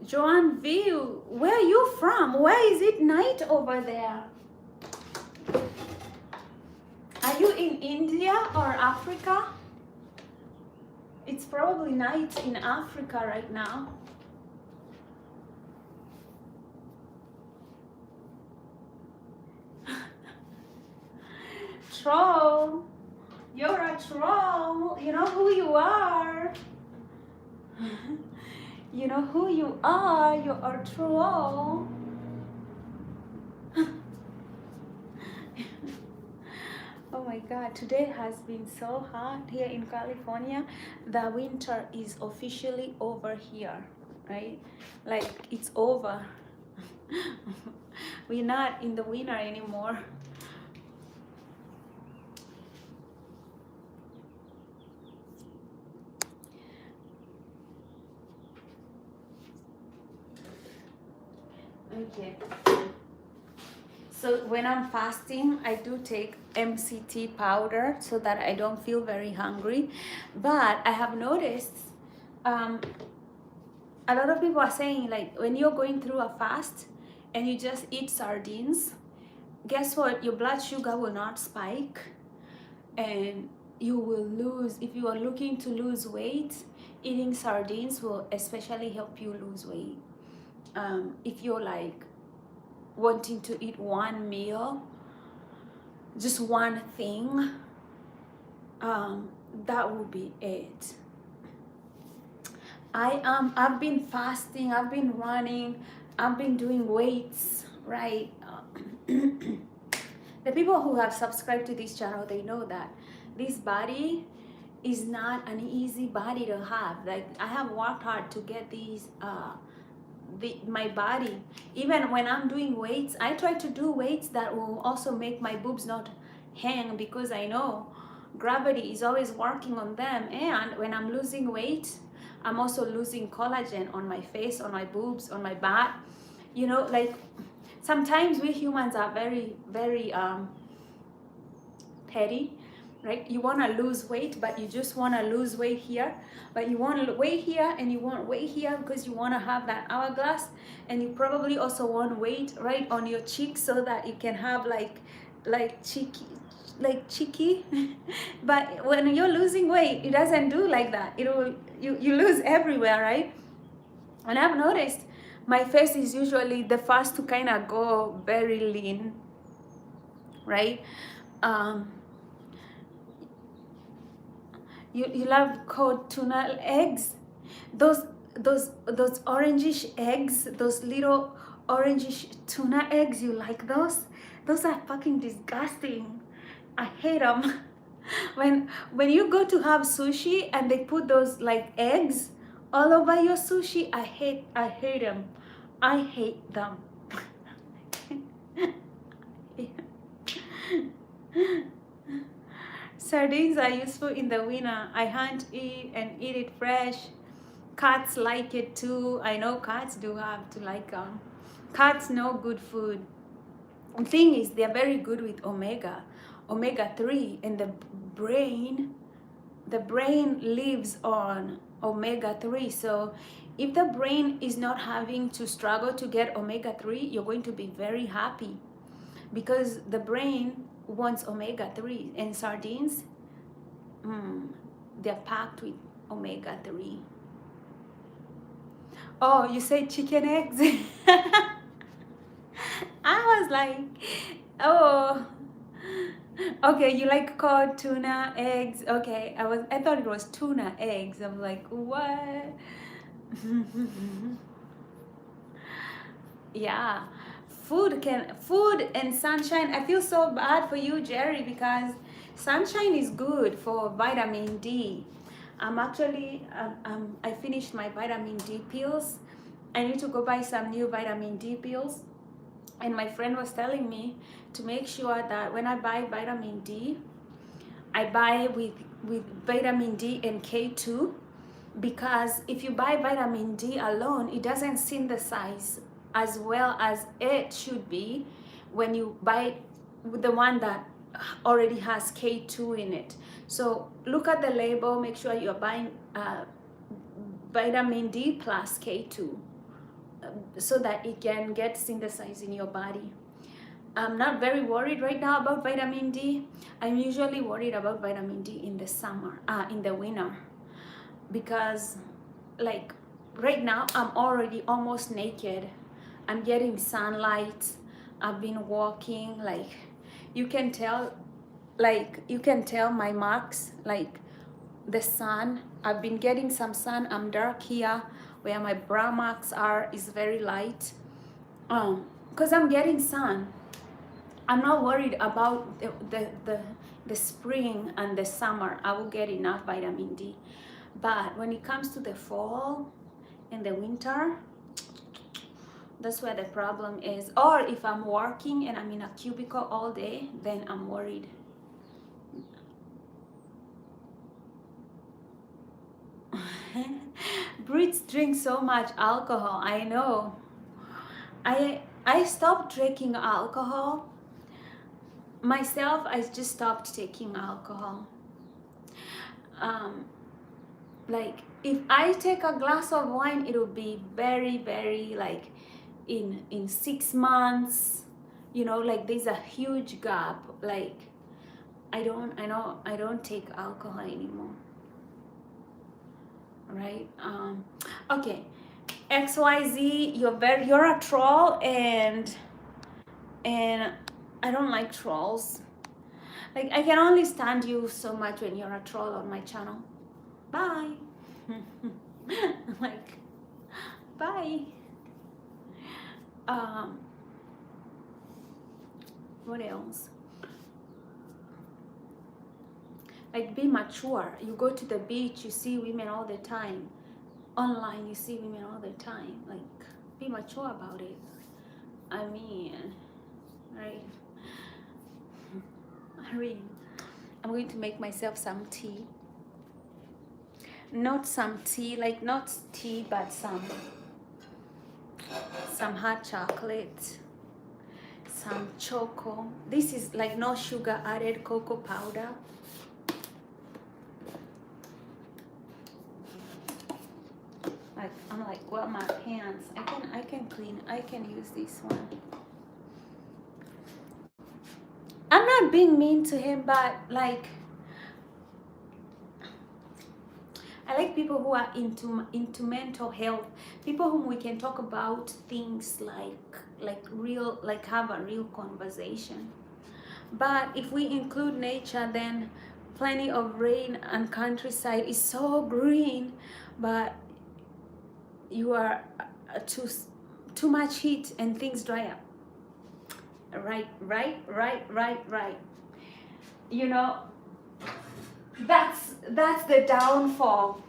Joan View, where are you from? Where is it night over there? Are you in India or Africa? It's probably night in Africa right now. Troll, you're a troll. You know who you are. You know who you are. You're a troll. Oh my God, today has been so hot here in California. The winter is officially over here, right? Like, it's over. We're not in the winter anymore. Okay. So when I'm fasting, I do take MCT powder so that I don't feel very hungry. But I have noticed a lot of people are saying, like, when you're going through a fast and you just eat sardines, guess what? Your blood sugar will not spike, and you will lose. If you are looking to lose weight, eating sardines will especially help you lose weight. If you're like wanting to eat one meal, just one thing, that will be it. I've been fasting, I've been running, I've been doing weights, right? The people who have subscribed to this channel, they know that this body is not an easy body to have. Like, I have worked hard to get these my body. Even when I'm doing weights, I try to do weights that will also make my boobs not hang, because I know gravity is always working on them. And when I'm losing weight, I'm also losing collagen on my face, on my boobs, on my back. Like, sometimes we humans are very, very petty, right? You want to lose weight, but you just want to lose weight here, but you want to weight here and you want weight here because you want to have that hourglass, and you probably also want weight right on your cheeks so that you can have like like cheeky. But when you're losing weight, it doesn't do like that. You lose everywhere, right? And I've noticed my face is usually the first to kind of go very lean, right? um you love cold tuna eggs, those those orangish eggs, those little orangish tuna eggs. You like those are fucking disgusting. I hate them. When you go to have sushi and they put those like eggs all over your sushi, I hate them. I hate them. Sardines are useful in the winter. I hunt it and eat it fresh. Cats like it too. I know cats do have to like them. Cats know good food. The thing is, they're very good with omega 3, and the brain lives on omega 3. So if the brain is not having to struggle to get omega 3, you're going to be very happy, because the brain wants omega 3, and sardines, they're packed with omega 3. Oh, you say chicken eggs? I was like, oh, okay, you like cod, tuna, eggs. Okay, I thought it was tuna eggs. I'm like, what? Yeah, food and sunshine. I feel so bad for you, Jerry, because sunshine is good for vitamin D. I'm actually I finished my vitamin D pills. I need to go buy some new vitamin D pills. And my friend was telling me to make sure that when I buy vitamin D, I buy with vitamin D and K2, because if you buy vitamin D alone, it doesn't synthesize as well as it should be when you buy the one that already has K2 in it. So look at the label, make sure you're buying vitamin D plus K2, so that it can get synthesized in your body. I'm not very worried right now about vitamin D. I'm usually worried about vitamin D in the summer, in the winter, because like right now I'm already almost naked. I'm getting sunlight. I've been walking, like you can tell my marks, like the sun. I've been getting some sun. I'm dark here where my brow marks are is very light, because I'm getting sun. I'm not worried about the spring and the summer. I will get enough vitamin D. But when it comes to the fall and the winter, that's where the problem is. Or if I'm working and I'm in a cubicle all day, then I'm worried. Brits drink so much alcohol. I know. I stopped drinking alcohol. Myself, I just stopped taking alcohol. Like if I take a glass of wine, it will be very, very like in 6 months, you know, like there's a huge gap. Like I don't take alcohol anymore, right? Okay, XYZ, you're a troll, and I don't like trolls. Like I can only stand you so much when you're a troll on my channel. Bye. Like bye. What else? Like be mature. You go to the beach, you see women all the time. Online, you see women all the time. Like be mature about it. I mean, right? I'm going to make myself some tea. Not some tea, like not tea, but some hot chocolate, some choco. This is like no sugar added cocoa powder. Like I'm like, well, my pants. I can use this one. I'm not being mean to him, but like, I like people who are into mental health, people whom we can talk about things like real, like have a real conversation. But if we include nature, then plenty of rain and countryside is so green, but you are too much heat and things dry up. Right. You know, that's the downfall.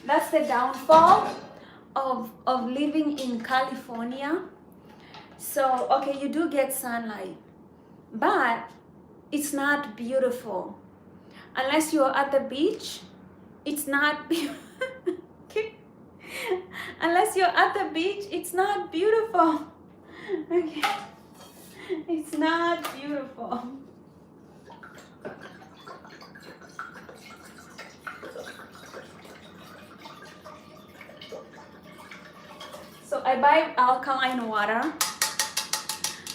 That's the downfall of living in California. So okay, you do get sunlight, but it's not beautiful. Unless you're at the beach, it's not beautiful. Unless you're at the beach, it's not beautiful. Okay. It's not beautiful. So I buy alkaline water.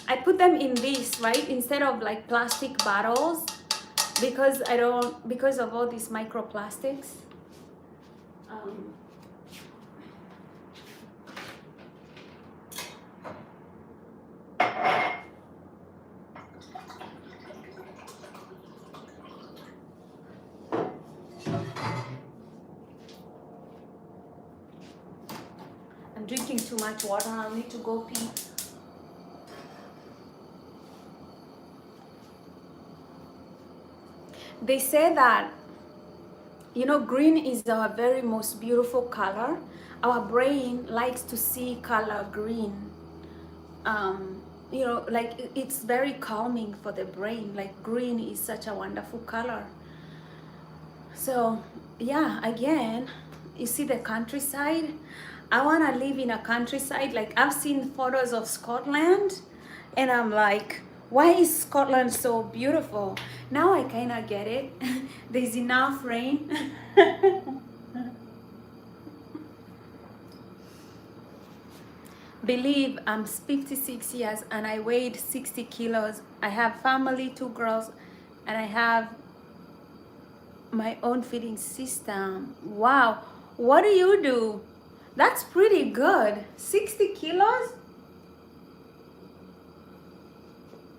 I put them in this, right? Instead of like plastic bottles, because of all these microplastics. I'm drinking too much water. I'll need to go pee. They say that, you know, green is our very most beautiful color. Our brain likes to see color green. You know, like it's very calming for the brain. Like green is such a wonderful color. So yeah, again, you see the countryside. I want to live in a countryside. Like I've seen photos of Scotland and I'm like, why is Scotland so beautiful? Now I kind of get it. There's enough rain. Believe I'm 56 years and I weighed 60 kilos. I have family, 2 girls, and I have my own feeding system. Wow, what do you do? That's pretty good. 60 kilos?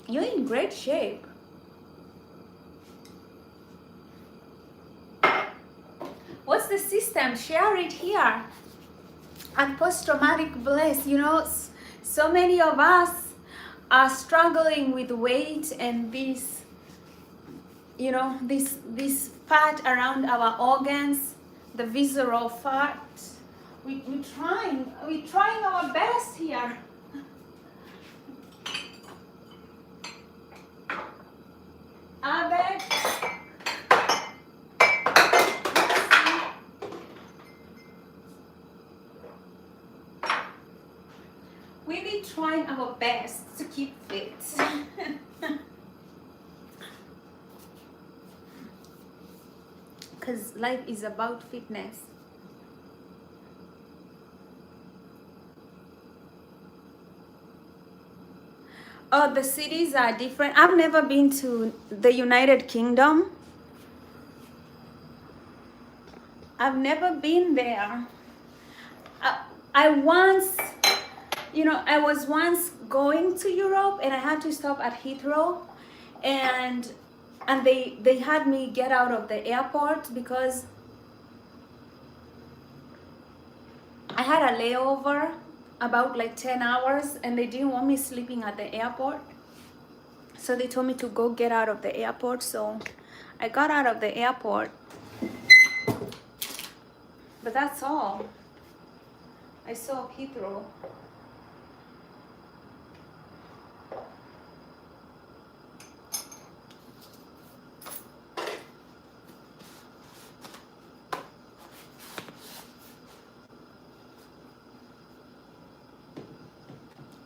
You're in great shape. What's the system? Share it here. And post-traumatic bliss, you know, so many of us are struggling with weight and this, you know, this fat around our organs, the visceral fat. We're trying our best here. Abed. We be trying our best to keep fit. Because life is about fitness. Oh, the cities are different. I've never been to the United Kingdom. I've never been there. I once, you know, I was once going to Europe and I had to stop at Heathrow, and they had me get out of the airport because I had a layover about like 10 hours and they didn't want me sleeping at the airport. So they told me to go get out of the airport. So I got out of the airport. But that's all. I saw Heathrow.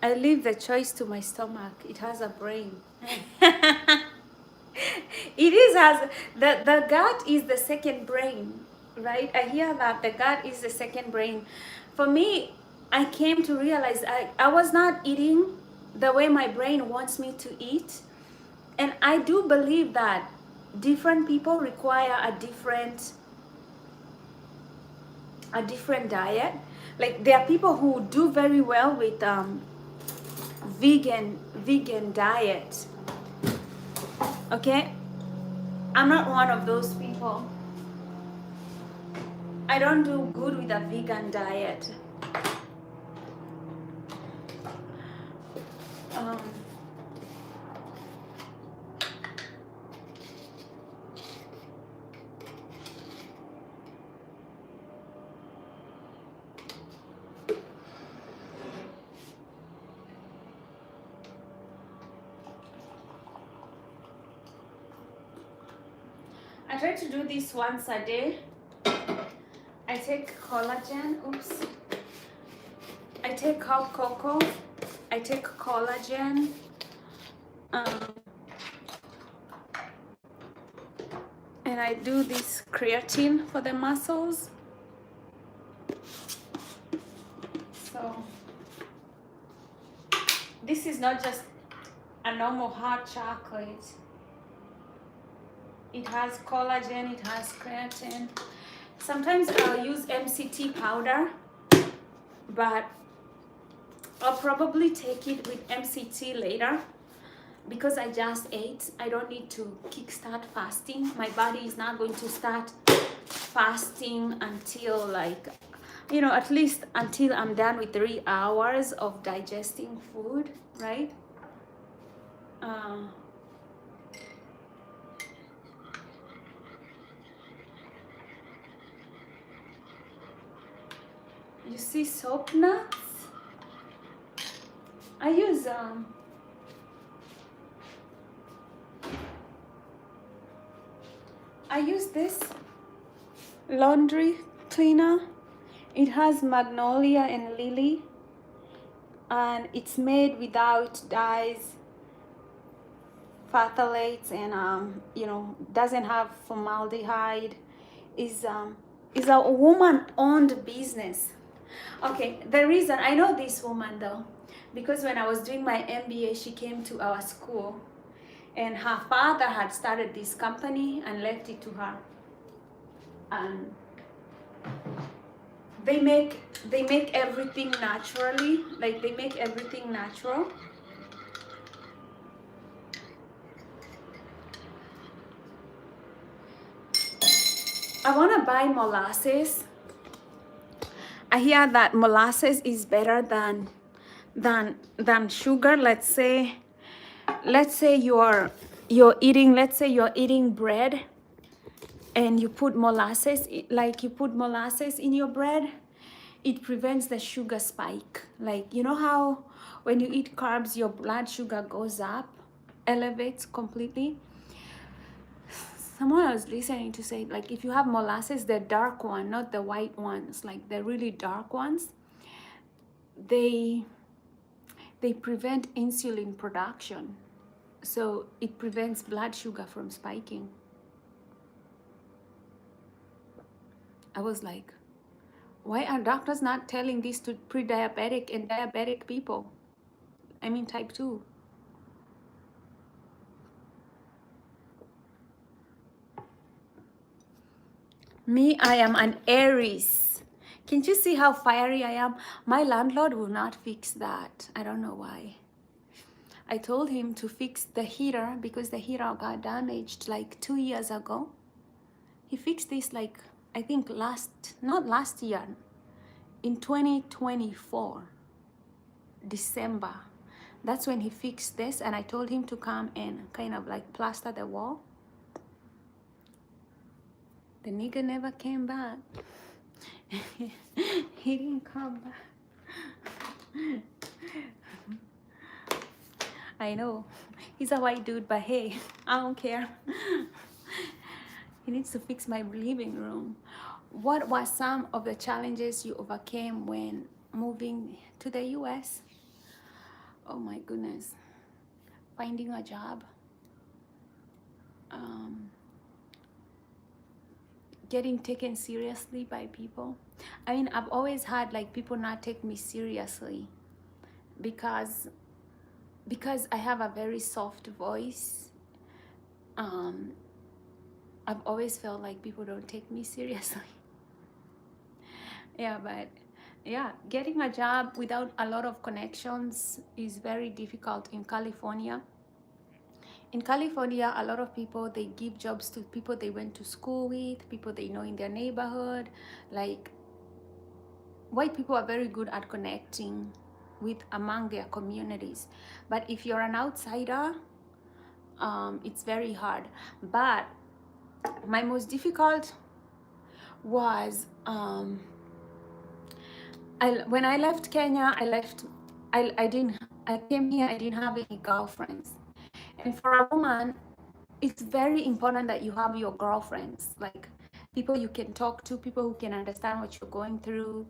I leave the choice to my stomach. It has a brain. It is as the gut is the second brain, right? I hear that the gut is the second brain. For me, I came to realize I was not eating the way my brain wants me to eat. And I do believe that different people require a different diet. Like there are people who do very well with vegan diet. Okay, I'm not one of those people. I don't do good with a vegan diet. Um, I try to do this once a day. I take collagen. Oops. I take hot cocoa. I take collagen. And I do this creatine for the muscles. So this is not just a normal hot chocolate. It has collagen, it has creatine. Sometimes I'll use MCT powder, but I'll probably take it with MCT later because I just ate. I don't need to kickstart fasting. My body is not going to start fasting until like, you know, at least until I'm done with 3 hours of digesting food, right? You see soap nuts? I use this laundry cleaner. It has magnolia and lily, and it's made without dyes, phthalates, and you know, doesn't have formaldehyde. Is a woman-owned business. Okay, the reason I know this woman though, because when I was doing my MBA, she came to our school, and her father had started this company and left it to her. And they make everything naturally, like they make everything natural. I want to buy molasses. I hear that molasses is better than sugar. Let's say you're eating bread and you put molasses, in your bread. It prevents the sugar spike. Like, you know how when you eat carbs your blood sugar goes up, elevates completely. Someone I was listening to say, like, if you have molasses, the dark one, not the white ones, like the really dark ones, they prevent insulin production. So it prevents blood sugar from spiking. I was like, why are doctors not telling this to pre-diabetic and diabetic people? I mean, type 2. Me, I am an Aries. Can't you see how fiery I am? My landlord will not fix that. I don't know why. I told him to fix the heater because the heater got damaged like 2 years ago. He fixed this like, I think not last year, in 2024, December. That's when he fixed this, and I told him to come and kind of like plaster the wall. The nigga never came back. He didn't come back. I know. He's a white dude, but hey, I don't care. He needs to fix my living room. What were some of the challenges you overcame when moving to the US? Oh my goodness. Finding a job. Getting taken seriously by people. I mean, I've always had like people not take me seriously because I have a very soft voice um, I've always felt like people don't take me seriously. Yeah, but yeah, getting a job without a lot of connections is very difficult in California. In California, a lot of people, they give jobs to people they went to school with, people they know in their neighborhood. Like, white people are very good at connecting with among their communities. But if you're an outsider, it's very hard. But my most difficult was when I left Kenya. I came here, I didn't have any girlfriends. And for a woman, it's very important that you have your girlfriends, like people you can talk to, people who can understand what you're going through,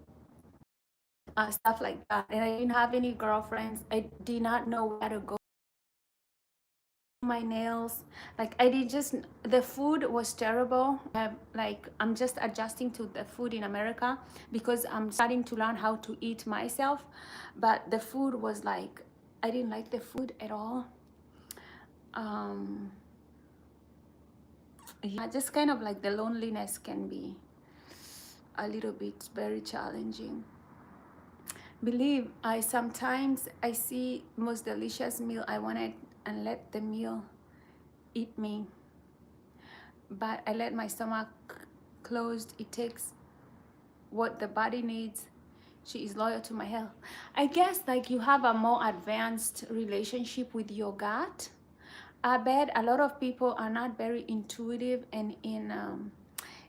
stuff like that. And I didn't have any girlfriends. I did not know where to go. My nails, like I did just, the food was terrible. Like I'm just adjusting to the food in America because I'm starting to learn how to eat myself. But the food was like, I didn't like the food at all. Yeah, just kind of like the loneliness can be a little bit very challenging. Believe I sometimes I see most delicious meal I wanted and let the meal eat me, but I let my stomach closed. It takes what the body needs. She is loyal to my health. I guess like you have a more advanced relationship with your gut. I bet a lot of people are not very intuitive, and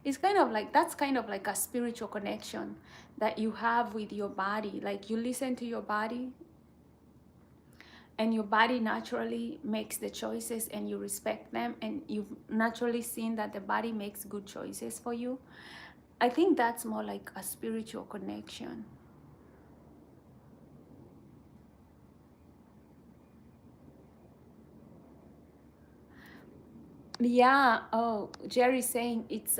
it's kind of like, that's kind of like a spiritual connection that you have with your body. Like you listen to your body, and your body naturally makes the choices, and you respect them, and you've naturally seen that the body makes good choices for you. I think that's more like a spiritual connection. Yeah. Oh, Jerry's saying it's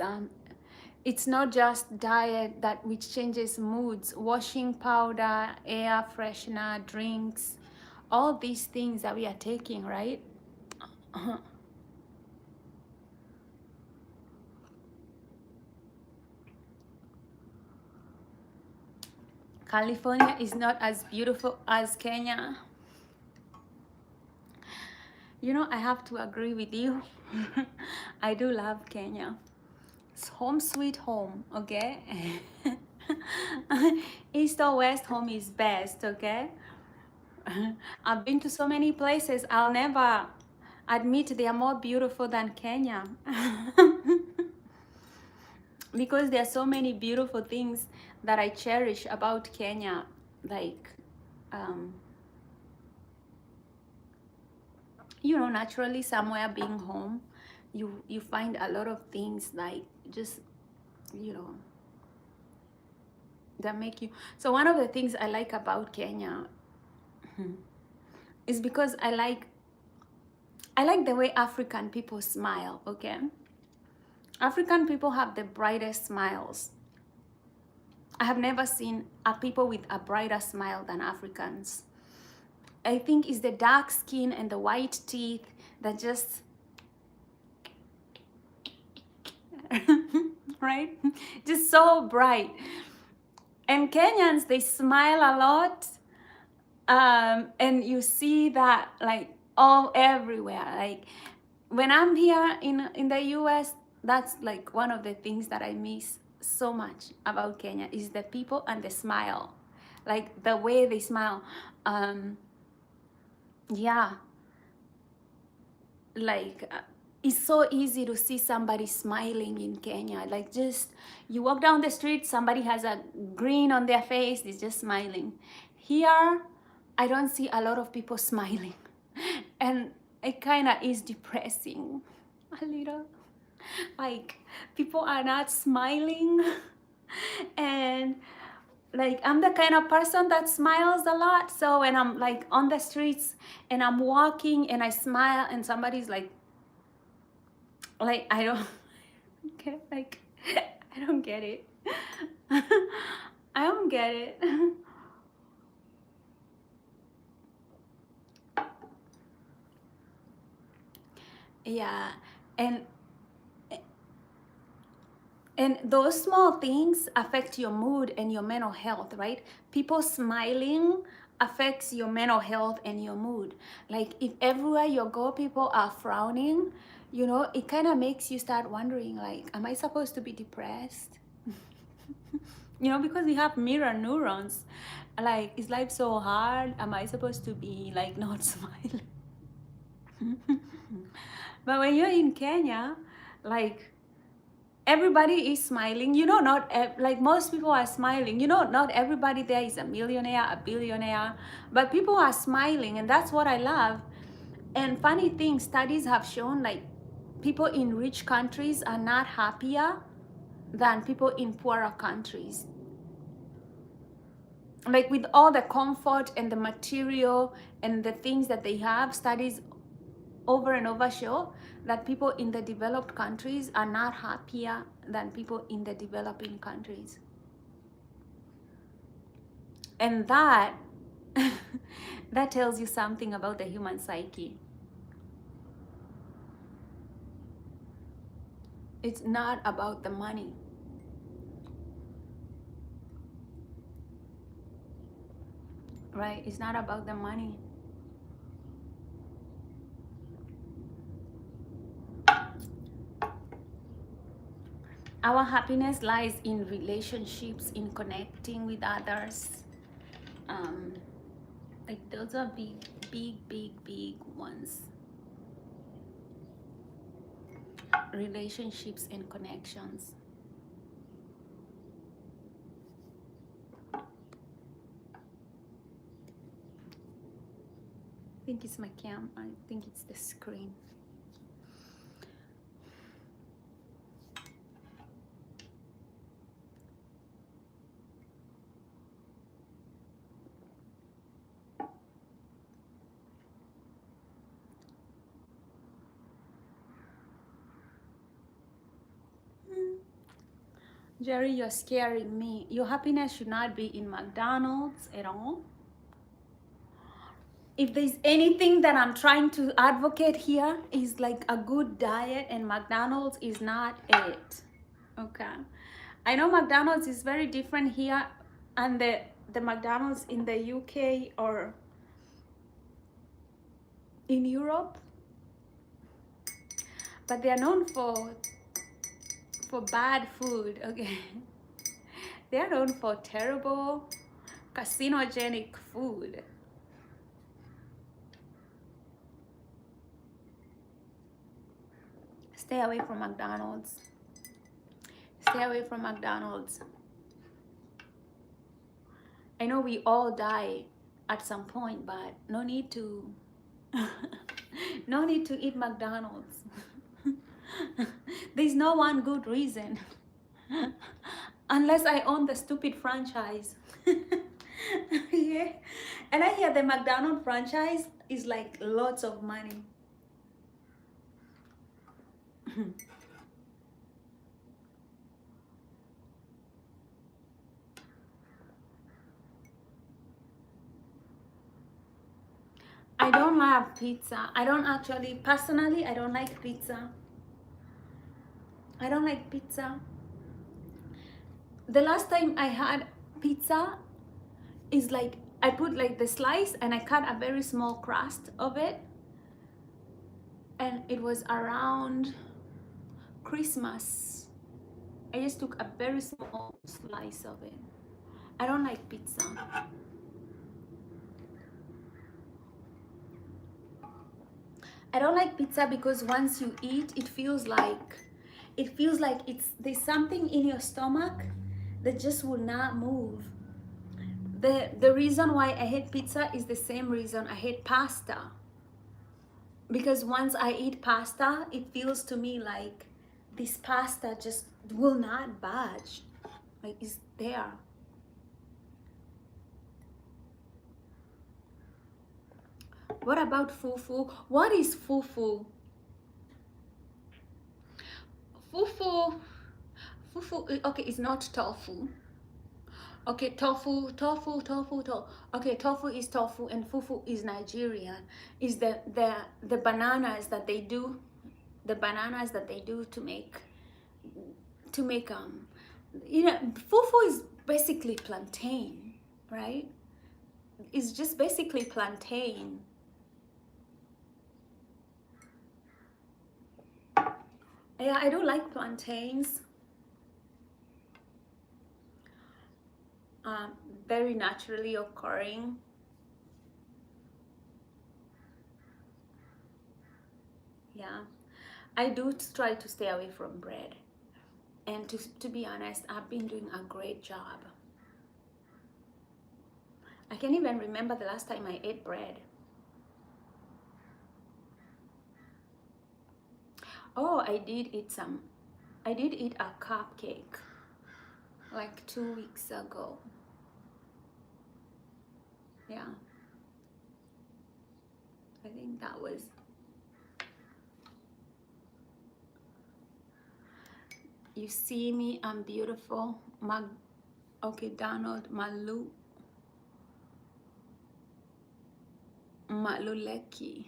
not just diet that which changes moods. Washing powder, air freshener, drinks, all these things that we are taking, right? California is not as beautiful as Kenya. You know, I have to agree with you. I do love Kenya. It's home sweet home, okay? East or west, home is best, okay? I've been to so many places, I'll never admit they are more beautiful than Kenya. Because there are so many beautiful things that I cherish about Kenya. Like, you know, naturally somewhere being home, you find a lot of things like just, you know, that make you. So one of the things I like about Kenya is because I like the way African people smile, okay? African people have the brightest smiles. I have never seen a people with a brighter smile than Africans. I think it's the dark skin and the white teeth that just right? Just so bright. And Kenyans, they smile a lot. And you see that like all everywhere. Like when I'm here in the US, that's like one of the things that I miss so much about Kenya is the people and the smile. Like the way they smile. Yeah. Like it's so easy to see somebody smiling in Kenya. Like just you walk down the street, somebody has a grin on their face, they're just smiling. Here, I don't see a lot of people smiling, and it kind of is depressing a little. Like people are not smiling, and like I'm the kind of person that smiles a lot. So when I'm like on the streets and I'm walking and I smile and somebody's like I don't get like I don't get it. I don't get it. Yeah, and and those small things affect your mood and your mental health, right? People smiling affects your mental health and your mood. Like if everywhere you go, people are frowning, you know, it kind of makes you start wondering, like, am I supposed to be depressed? You know, because we have mirror neurons. Like, is life so hard? Am I supposed to be like not smiling? But when you're in Kenya, like everybody is smiling, you know, like most people are smiling, you know, not everybody there is a millionaire, a billionaire, but people are smiling, and that's what I love. And funny thing, studies have shown like people in rich countries are not happier than people in poorer countries. Like with all the comfort and the material and the things that they have, studies over and over show that people in the developed countries are not happier than people in the developing countries. And that that tells you something about the human psyche. It's not about the money. Right? It's not about the money. Our happiness lies in relationships, in connecting with others. Like those are big ones. Relationships and connections. I think it's my cam. I think it's the screen. Jerry, you're scaring me. Your happiness should not be in McDonald's at all. If there's anything that I'm trying to advocate here is like a good diet, and McDonald's is not it. Okay. I know McDonald's is very different here, and the McDonald's in the UK or in Europe, but they are known for bad food, okay? They are known for terrible carcinogenic food. Stay away from McDonald's. Stay away from McDonald's. I know we all die at some point, but no need to no need to eat McDonald's. There's no one good reason. Unless I own the stupid franchise. Yeah. And I hear the McDonald's franchise is like lots of money. I don't love pizza. I don't actually, personally, I don't like pizza. I don't like pizza. The last time I had pizza is like, I put like the slice and I cut a very small crust of it. And it was around Christmas. I just took a very small slice of it. I don't like pizza. I don't like pizza because once you eat, it feels like there's something in your stomach that just will not move. The reason why I hate pizza is the same reason I hate pasta. Because once I eat pasta, it feels to me like this pasta just will not budge. Like it's there. What about fufu? What is fufu? Fufu, okay, it's not tofu. Okay, tofu. Okay, tofu is tofu and fufu is Nigerian. Is the bananas that they do the bananas that they do to make you know, fufu is basically plantain, right? It's just basically plantain. Yeah, I do like plantains. Very naturally occurring. Yeah, I do try to stay away from bread. And to be honest, I've been doing a great job. I can't even remember the last time I ate bread. Oh, I did eat a cupcake like 2 weeks ago. Yeah. I think that was. You see me, I'm beautiful. Okay, Donald, Maluleki.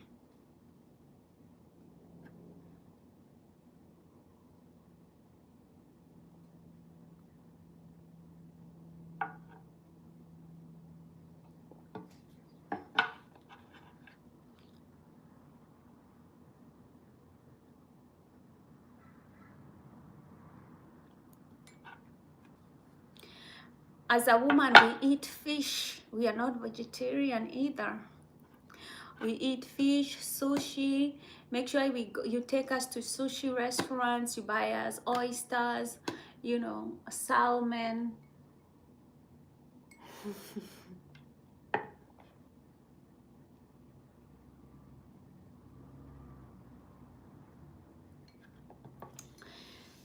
As a woman, we eat fish. We are not vegetarian either. We eat fish, sushi. Make sure you take us to sushi restaurants. You buy us oysters, you know, salmon.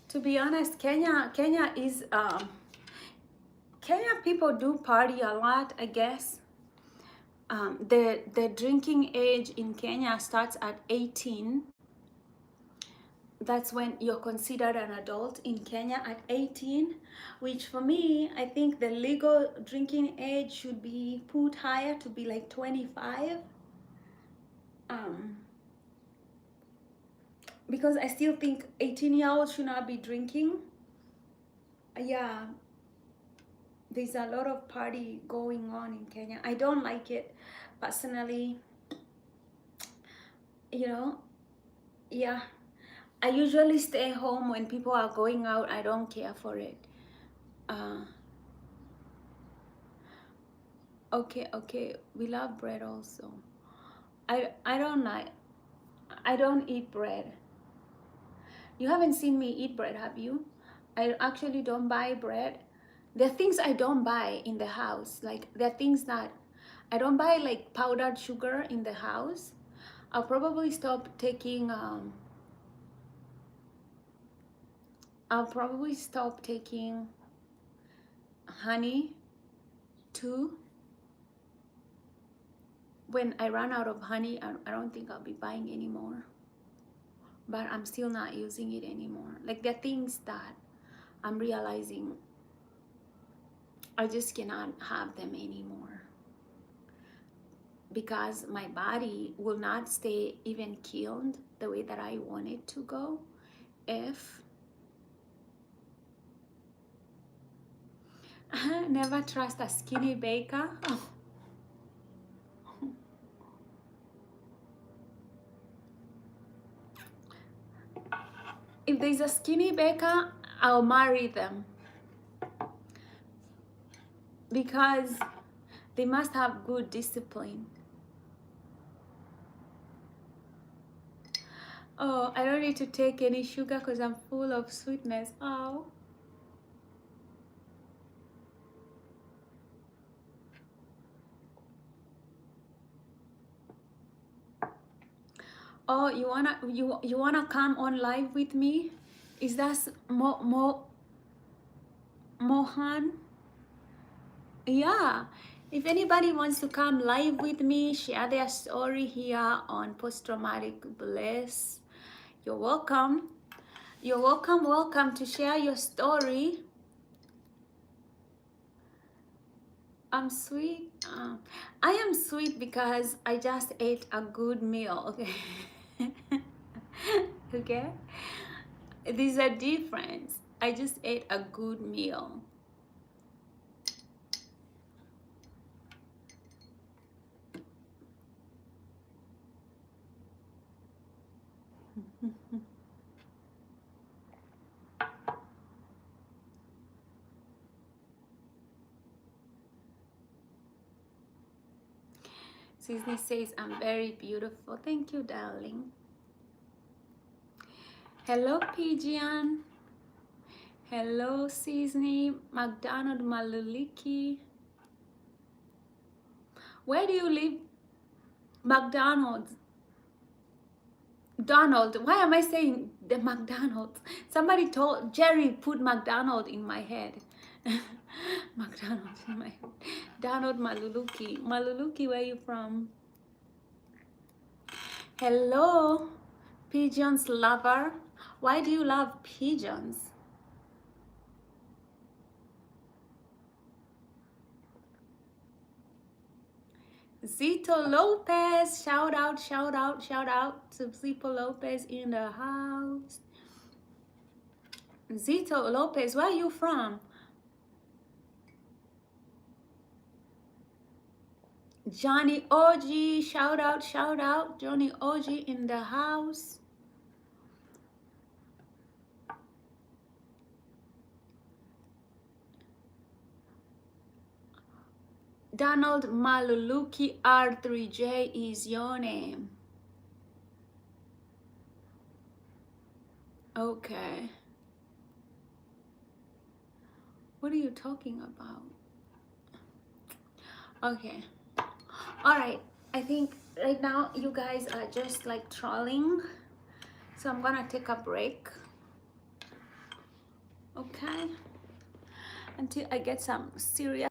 To be honest, Kenya is Kenya people do party a lot, I guess. The drinking age in Kenya starts at 18. That's when you're considered an adult in Kenya, at 18, which for me, I think the legal drinking age should be put higher to be like 25. Because I still think 18-year-olds should not be drinking. Yeah, there's a lot of party going on in Kenya. I don't like it personally. You know, yeah. I usually stay home when people are going out. I don't care for it. Okay. We love bread also. I don't eat bread. You haven't seen me eat bread, have you? I actually don't buy bread. There are things I don't buy in the house. Like, there are things that I don't buy, like powdered sugar in the house. I'll probably stop taking honey too. When I run out of honey, I don't think I'll be buying anymore. But I'm still not using it anymore. Like, there are things that I'm realizing I just cannot have them anymore, because my body will not stay even keeled the way that I want it to go if never trust a skinny baker. Oh. If there's a skinny baker, I'll marry them, because they must have good discipline. Oh, I don't need to take any sugar because I'm full of sweetness. Oh. Oh, you wanna come on live with me? Is that Mohan? Yeah. If anybody wants to come live with me, share their story here on post-traumatic bliss, you're welcome. You're welcome to share your story. I'm sweet. I am sweet because I just ate a good meal. Okay. Okay, there's a difference. I just ate a good meal. Sisney says I'm very beautiful. Thank you, darling. Hello, Pigeon. Hello, Sisney. McDonald Maluliki. Where do you live? McDonald's. Donald. Why am I saying the McDonald's? Somebody told Jerry put McDonald in my head. McDonald's in my head. Donald Maluluki. Maluluki, where are you from? Hello, pigeons lover. Why do you love pigeons? Zito Lopez, shout out, shout out, shout out to Zito Lopez in the house. Zito Lopez, where are you from? Johnny OG, shout out, Johnny OG in the house. Donald Maluluki R3J is your name. Okay. What are you talking about? Okay. All right. I think right now you guys are just like trolling. So I'm gonna take a break. Okay. Until I get some serious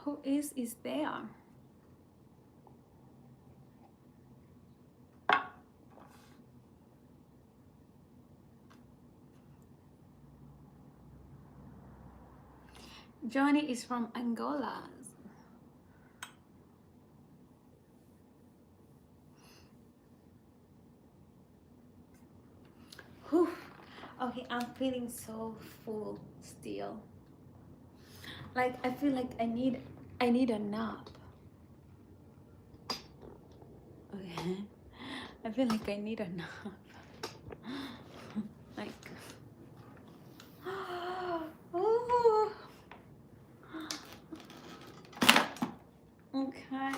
Who is there? Johnny is from Angola. Whew. Okay, I'm feeling so full still. Like I feel like I need a nap. Okay. I feel like I need a nap. Like oh. Okay.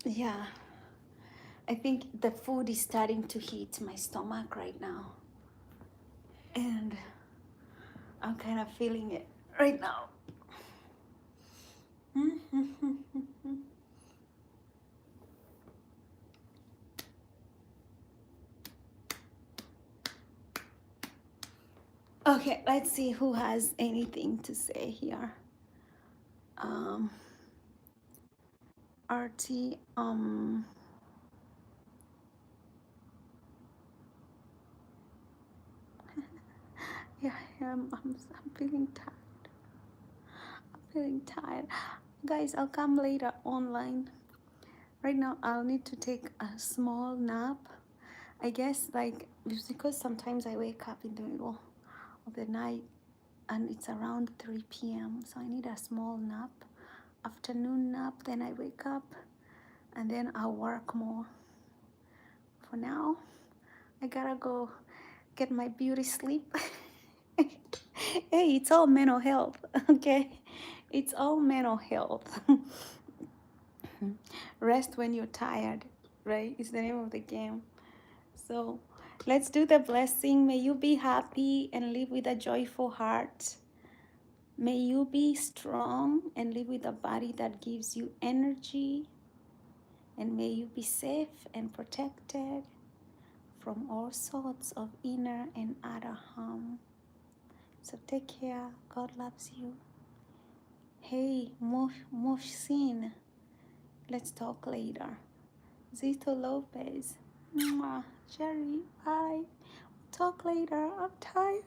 Yeah. I think the food is starting to hit my stomach right now. And I'm kind of feeling it right now. Okay, let's see who has anything to say here. RT, yeah, I'm feeling tired. I'm feeling tired. Guys, I'll come later online. Right now, I'll need to take a small nap. I guess, like, because sometimes I wake up in the middle of the night and it's around 3 p.m. So I need a small nap, afternoon nap. Then I wake up and then I'll work more. For now, I gotta go get my beauty sleep. Hey, it's all mental health, okay? It's all mental health. Rest when you're tired, right? It's the name of the game. So let's do the blessing. May you be happy and live with a joyful heart. May you be strong and live with a body that gives you energy. And may you be safe and protected from all sorts of inner and outer harm. So take care. God loves you. Hey, Mohsin, let's talk later. Zito Lopez, Jerry, bye. Talk later. I'm tired.